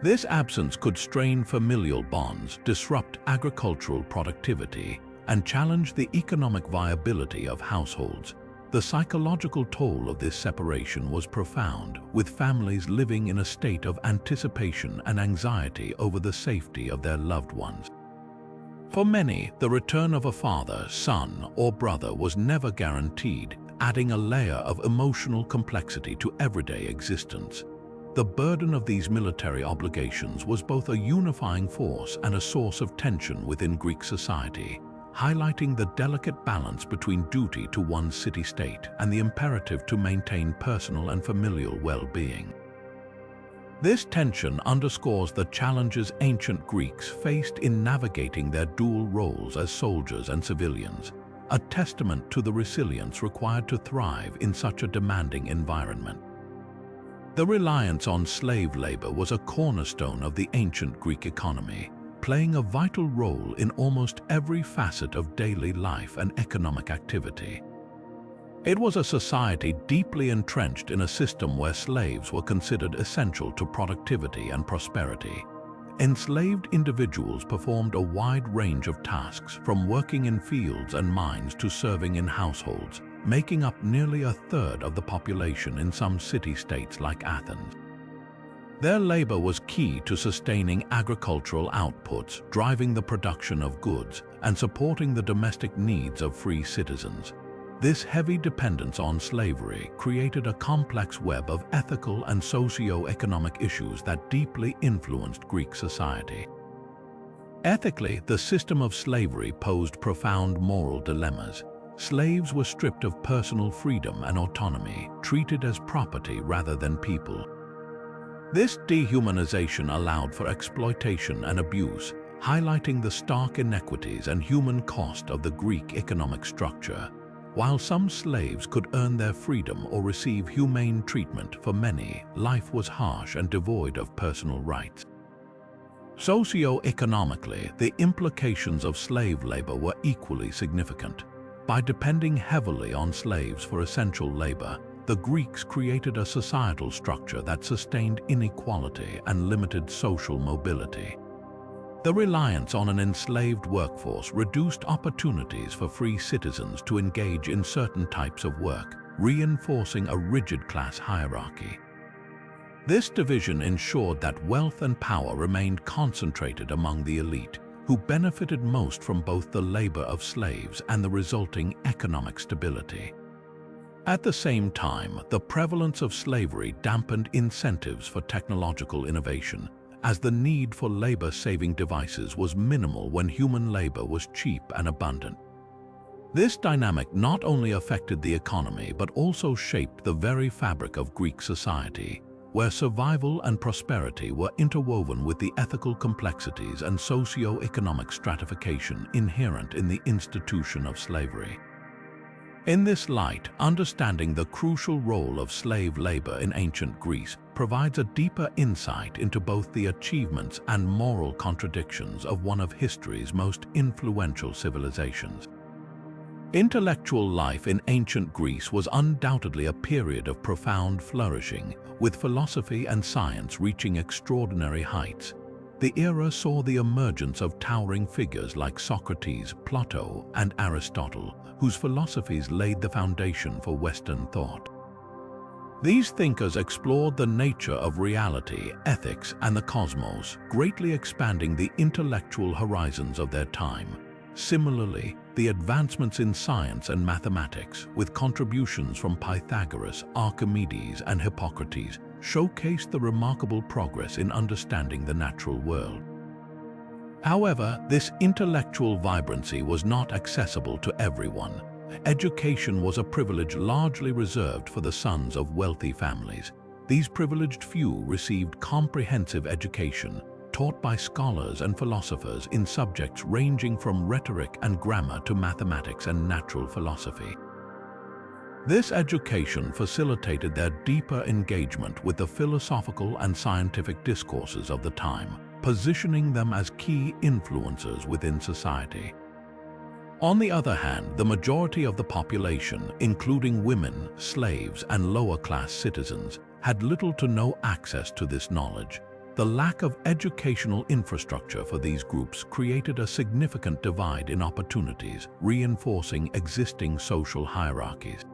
This absence could strain familial bonds, disrupt agricultural productivity, and challenge the economic viability of households. The psychological toll of this separation was profound, with families living in a state of anticipation and anxiety over the safety of their loved ones. For many, the return of a father, son, or brother was never guaranteed, adding a layer of emotional complexity to everyday existence. The burden of these military obligations was both a unifying force and a source of tension within Greek society, highlighting the delicate balance between duty to one's city-state and the imperative to maintain personal and familial well-being. This tension underscores the challenges ancient Greeks faced in navigating their dual roles as soldiers and civilians, a testament to the resilience required to thrive in such a demanding environment. The reliance on slave labor was a cornerstone of the ancient Greek economy, playing a vital role in almost every facet of daily life and economic activity. It was a society deeply entrenched in a system where slaves were considered essential to productivity and prosperity. Enslaved individuals performed a wide range of tasks, from working in fields and mines to serving in households, making up nearly a third of the population in some city-states like Athens. Their labor was key to sustaining agricultural outputs, driving the production of goods, and supporting the domestic needs of free citizens. This heavy dependence on slavery created a complex web of ethical and socio-economic issues that deeply influenced Greek society. Ethically, the system of slavery posed profound moral dilemmas. Slaves were stripped of personal freedom and autonomy, treated as property rather than people. This dehumanization allowed for exploitation and abuse, highlighting the stark inequities and human cost of the Greek economic structure. While some slaves could earn their freedom or receive humane treatment, for many, life was harsh and devoid of personal rights. Socio-economically, the implications of slave labor were equally significant. By depending heavily on slaves for essential labor, the Greeks created a societal structure that sustained inequality and limited social mobility. The reliance on an enslaved workforce reduced opportunities for free citizens to engage in certain types of work, reinforcing a rigid class hierarchy. This division ensured that wealth and power remained concentrated among the elite, who benefited most from both the labor of slaves and the resulting economic stability. At the same time, the prevalence of slavery dampened incentives for technological innovation, as the need for labor-saving devices was minimal when human labor was cheap and abundant. This dynamic not only affected the economy but also shaped the very fabric of Greek society, where survival and prosperity were interwoven with the ethical complexities and socio-economic stratification inherent in the institution of slavery. In this light, understanding the crucial role of slave labor in ancient Greece provides a deeper insight into both the achievements and moral contradictions of one of history's most influential civilizations. Intellectual life in ancient Greece was undoubtedly a period of profound flourishing, with philosophy and science reaching extraordinary heights. The era saw the emergence of towering figures like Socrates, Plato, and Aristotle, whose philosophies laid the foundation for Western thought. These thinkers explored the nature of reality, ethics, and the cosmos, greatly expanding the intellectual horizons of their time. Similarly, the advancements in science and mathematics, with contributions from Pythagoras, Archimedes, and Hippocrates, showcased the remarkable progress in understanding the natural world. However, this intellectual vibrancy was not accessible to everyone. Education was a privilege largely reserved for the sons of wealthy families. These privileged few received comprehensive education, taught by scholars and philosophers in subjects ranging from rhetoric and grammar to mathematics and natural philosophy. This education facilitated their deeper engagement with the philosophical and scientific discourses of the time, positioning them as key influencers within society. On the other hand, the majority of the population, including women, slaves, and lower-class citizens, had little to no access to this knowledge. The lack of educational infrastructure for these groups created a significant divide in opportunities, reinforcing existing social hierarchies.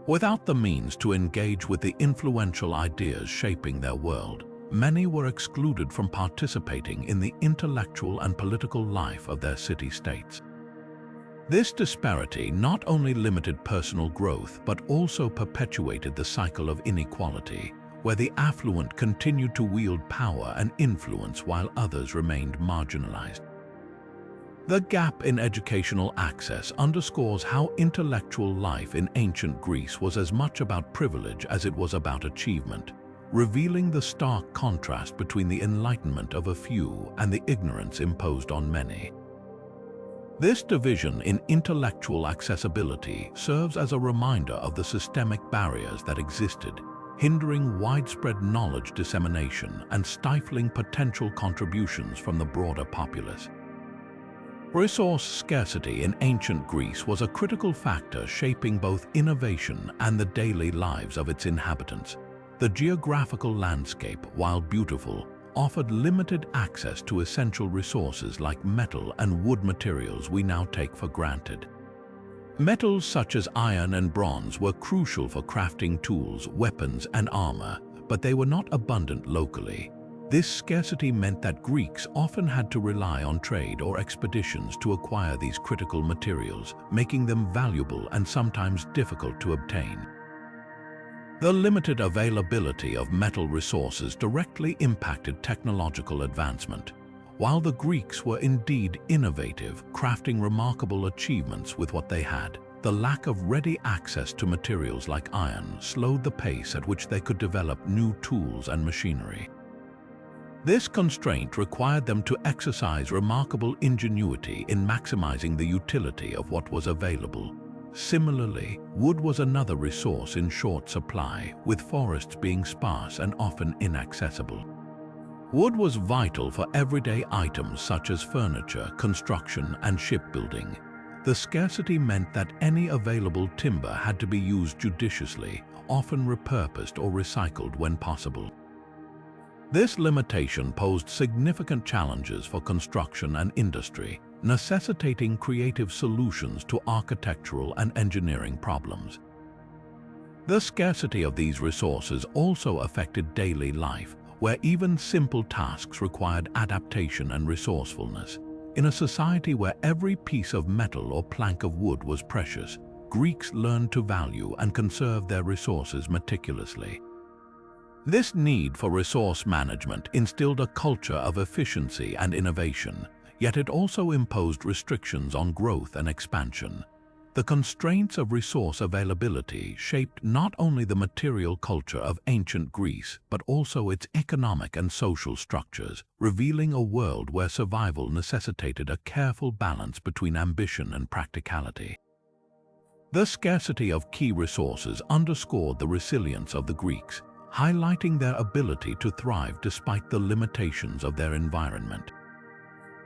Without the means to engage with the influential ideas shaping their world, many were excluded from participating in the intellectual and political life of their city-states. This disparity not only limited personal growth but also perpetuated the cycle of inequality, where the affluent continued to wield power and influence while others remained marginalized. The gap in educational access underscores how intellectual life in ancient Greece was as much about privilege as it was about achievement, revealing the stark contrast between the enlightenment of a few and the ignorance imposed on many. This division in intellectual accessibility serves as a reminder of the systemic barriers that existed, hindering widespread knowledge dissemination and stifling potential contributions from the broader populace. Resource scarcity in ancient Greece was a critical factor shaping both innovation and the daily lives of its inhabitants. The geographical landscape, while beautiful, offered limited access to essential resources like metal and wood materials we now take for granted. Metals such as iron and bronze were crucial for crafting tools, weapons, and armor, but they were not abundant locally. This scarcity meant that Greeks often had to rely on trade or expeditions to acquire these critical materials, making them valuable and sometimes difficult to obtain. The limited availability of metal resources directly impacted technological advancement. While the Greeks were indeed innovative, crafting remarkable achievements with what they had, the lack of ready access to materials like iron slowed the pace at which they could develop new tools and machinery. This constraint required them to exercise remarkable ingenuity in maximizing the utility of what was available. Similarly, wood was another resource in short supply, with forests being sparse and often inaccessible. Wood was vital for everyday items such as furniture, construction, and shipbuilding. The scarcity meant that any available timber had to be used judiciously, often repurposed or recycled when possible. This limitation posed significant challenges for construction and industry, necessitating creative solutions to architectural and engineering problems. The scarcity of these resources also affected daily life, where even simple tasks required adaptation and resourcefulness. In a society where every piece of metal or plank of wood was precious, Greeks learned to value and conserve their resources meticulously. This need for resource management instilled a culture of efficiency and innovation, yet it also imposed restrictions on growth and expansion. The constraints of resource availability shaped not only the material culture of ancient Greece, but also its economic and social structures, revealing a world where survival necessitated a careful balance between ambition and practicality. The scarcity of key resources underscored the resilience of the Greeks, highlighting their ability to thrive despite the limitations of their environment.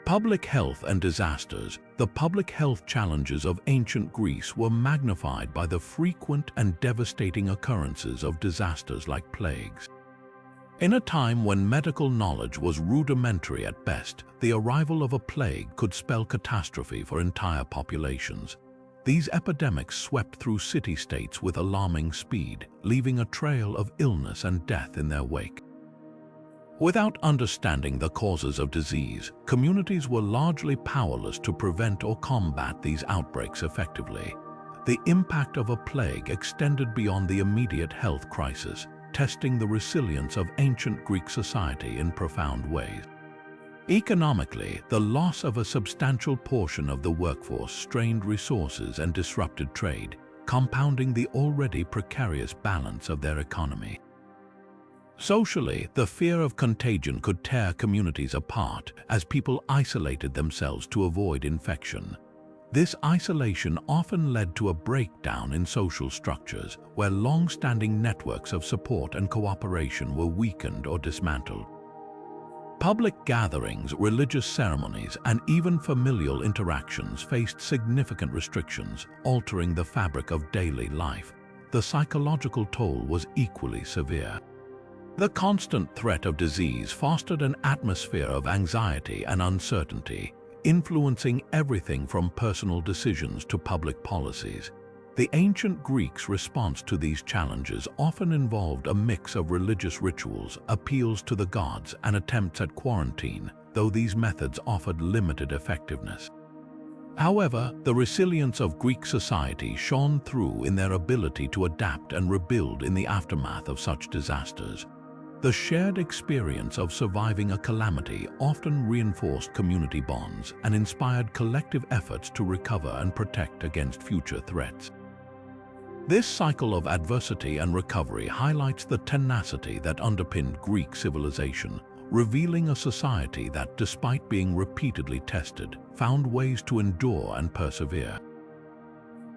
Public health and disasters. The public health challenges of ancient Greece were magnified by the frequent and devastating occurrences of disasters like plagues. In a time when medical knowledge was rudimentary at best, the arrival of a plague could spell catastrophe for entire populations. These epidemics swept through city-states with alarming speed, leaving a trail of illness and death in their wake. Without understanding the causes of disease, communities were largely powerless to prevent or combat these outbreaks effectively. The impact of a plague extended beyond the immediate health crisis, testing the resilience of ancient Greek society in profound ways. Economically, the loss of a substantial portion of the workforce strained resources and disrupted trade, compounding the already precarious balance of their economy. Socially, the fear of contagion could tear communities apart as people isolated themselves to avoid infection. This isolation often led to a breakdown in social structures, where long-standing networks of support and cooperation were weakened or dismantled. Public gatherings, religious ceremonies, and even familial interactions faced significant restrictions, altering the fabric of daily life. The psychological toll was equally severe. The constant threat of disease fostered an atmosphere of anxiety and uncertainty, influencing everything from personal decisions to public policies. The ancient Greeks' response to these challenges often involved a mix of religious rituals, appeals to the gods, and attempts at quarantine, though these methods offered limited effectiveness. However, the resilience of Greek society shone through in their ability to adapt and rebuild in the aftermath of such disasters. The shared experience of surviving a calamity often reinforced community bonds and inspired collective efforts to recover and protect against future threats. This cycle of adversity and recovery highlights the tenacity that underpinned Greek civilization, revealing a society that, despite being repeatedly tested, found ways to endure and persevere.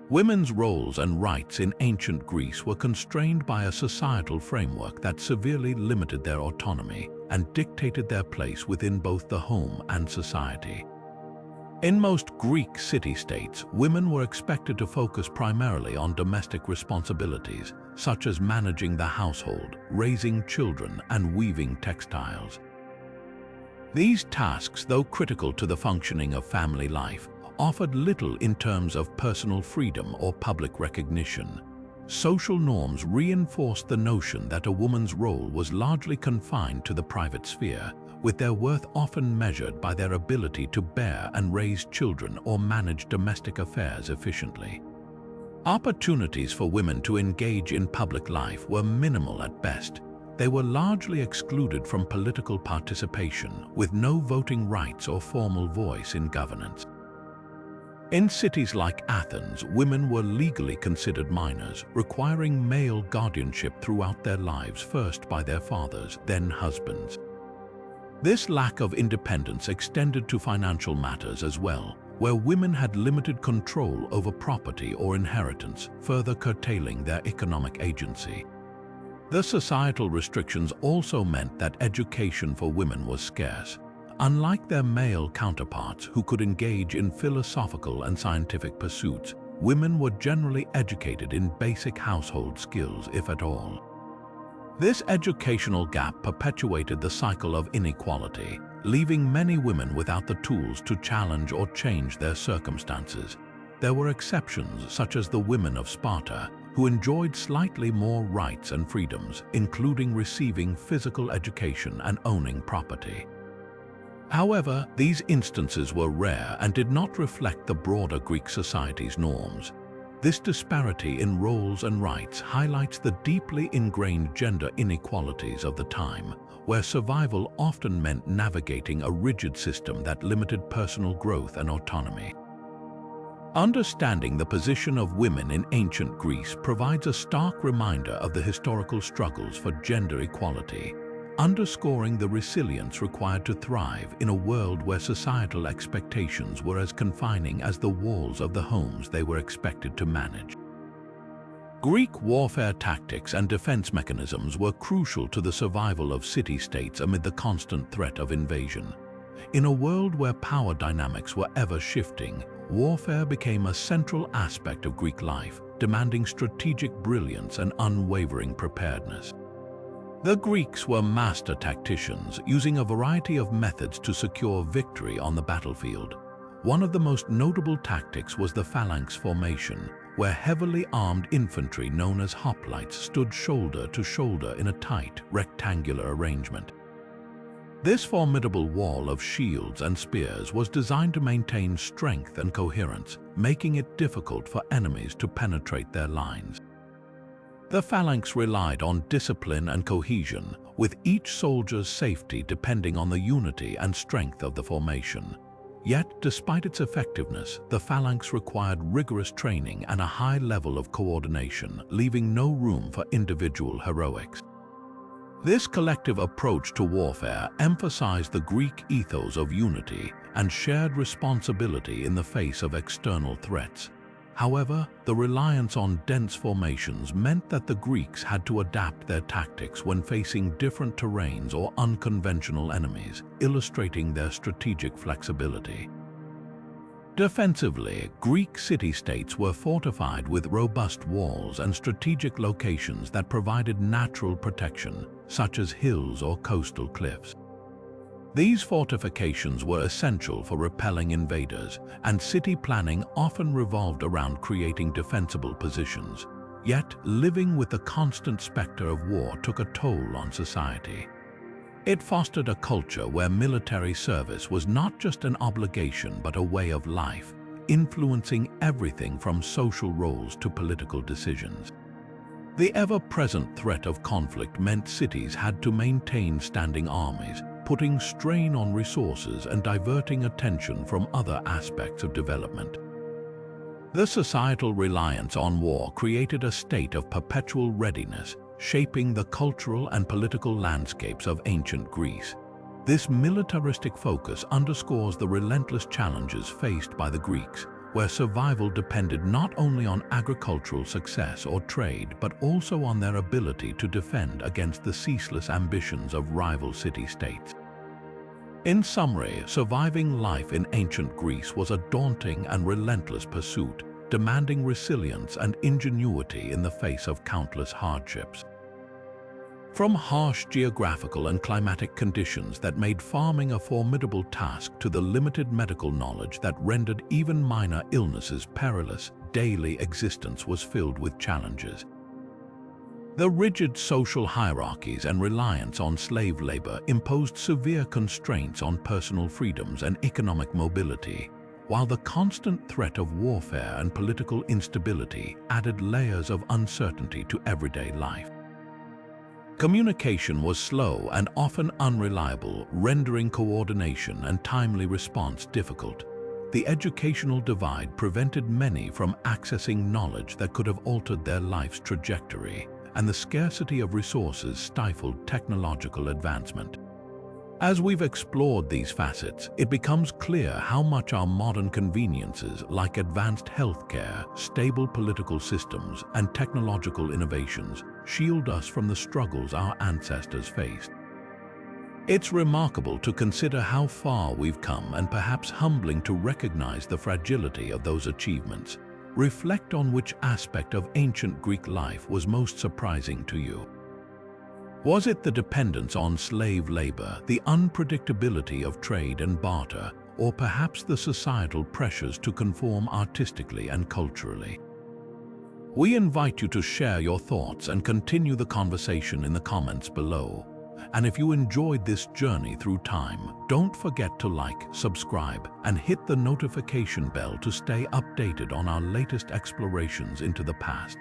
Women's roles and rights in ancient Greece were constrained by a societal framework that severely limited their autonomy and dictated their place within both the home and society. In most Greek city-states, women were expected to focus primarily on domestic responsibilities, such as managing the household, raising children, and weaving textiles. These tasks, though critical to the functioning of family life, offered little in terms of personal freedom or public recognition. Social norms reinforced the notion that a woman's role was largely confined to the private sphere, with their worth often measured by their ability to bear and raise children or manage domestic affairs efficiently. Opportunities for women to engage in public life were minimal at best, they were largely excluded from political participation, with no voting rights or formal voice in governance. In cities like Athens, women were legally considered minors, requiring male guardianship throughout their lives, first by their fathers, then husbands. This lack of independence extended to financial matters as well, where women had limited control over property or inheritance, further curtailing their economic agency. The societal restrictions also meant that education for women was scarce. Unlike their male counterparts who could engage in philosophical and scientific pursuits, women were generally educated in basic household skills, if at all. This educational gap perpetuated the cycle of inequality, leaving many women without the tools to challenge or change their circumstances. There were exceptions, such as the women of Sparta, who enjoyed slightly more rights and freedoms, including receiving physical education and owning property. However, these instances were rare and did not reflect the broader Greek society's norms. This disparity in roles and rights highlights the deeply ingrained gender inequalities of the time, where survival often meant navigating a rigid system that limited personal growth and autonomy. Understanding the position of women in ancient Greece provides a stark reminder of the historical struggles for gender equality, underscoring the resilience required to thrive in a world where societal expectations were as confining as the walls of the homes they were expected to manage. Greek warfare tactics and defense mechanisms were crucial to the survival of city-states amid the constant threat of invasion. In a world where power dynamics were ever shifting, warfare became a central aspect of Greek life, demanding strategic brilliance and unwavering preparedness. The Greeks were master tacticians, using a variety of methods to secure victory on the battlefield. One of the most notable tactics was the phalanx formation, where heavily armed infantry known as hoplites stood shoulder to shoulder in a tight, rectangular arrangement. This formidable wall of shields and spears was designed to maintain strength and coherence, making it difficult for enemies to penetrate their lines. The phalanx relied on discipline and cohesion, with each soldier's safety depending on the unity and strength of the formation. Yet, despite its effectiveness, the phalanx required rigorous training and a high level of coordination, leaving no room for individual heroics. This collective approach to warfare emphasized the Greek ethos of unity and shared responsibility in the face of external threats. However, the reliance on dense formations meant that the Greeks had to adapt their tactics when facing different terrains or unconventional enemies, illustrating their strategic flexibility. Defensively, Greek city-states were fortified with robust walls and strategic locations that provided natural protection, such as hills or coastal cliffs. These fortifications were essential for repelling invaders, and city planning often revolved around creating defensible positions. Yet, living with the constant specter of war took a toll on society. It fostered a culture where military service was not just an obligation but a way of life, influencing everything from social roles to political decisions. The ever-present threat of conflict meant cities had to maintain standing armies, putting strain on resources and diverting attention from other aspects of development. The societal reliance on war created a state of perpetual readiness, shaping the cultural and political landscapes of ancient Greece. This militaristic focus underscores the relentless challenges faced by the Greeks, where survival depended not only on agricultural success or trade, but also on their ability to defend against the ceaseless ambitions of rival city-states. In summary, surviving life in ancient Greece was a daunting and relentless pursuit, demanding resilience and ingenuity in the face of countless hardships. From harsh geographical and climatic conditions that made farming a formidable task to the limited medical knowledge that rendered even minor illnesses perilous, daily existence was filled with challenges. The rigid social hierarchies and reliance on slave labor imposed severe constraints on personal freedoms and economic mobility, while the constant threat of warfare and political instability added layers of uncertainty to everyday life. Communication was slow and often unreliable, rendering coordination and timely response difficult. The educational divide prevented many from accessing knowledge that could have altered their life's trajectory, and the scarcity of resources stifled technological advancement. As we've explored these facets, it becomes clear how much our modern conveniences like advanced healthcare, stable political systems, and technological innovations shield us from the struggles our ancestors faced. It's remarkable to consider how far we've come and perhaps humbling to recognize the fragility of those achievements. Reflect on which aspect of ancient Greek life was most surprising to you. Was it the dependence on slave labor, the unpredictability of trade and barter, or perhaps the societal pressures to conform artistically and culturally? We invite you to share your thoughts and continue the conversation in the comments below. And if you enjoyed this journey through time, don't forget to like, subscribe, and hit the notification bell to stay updated on our latest explorations into the past.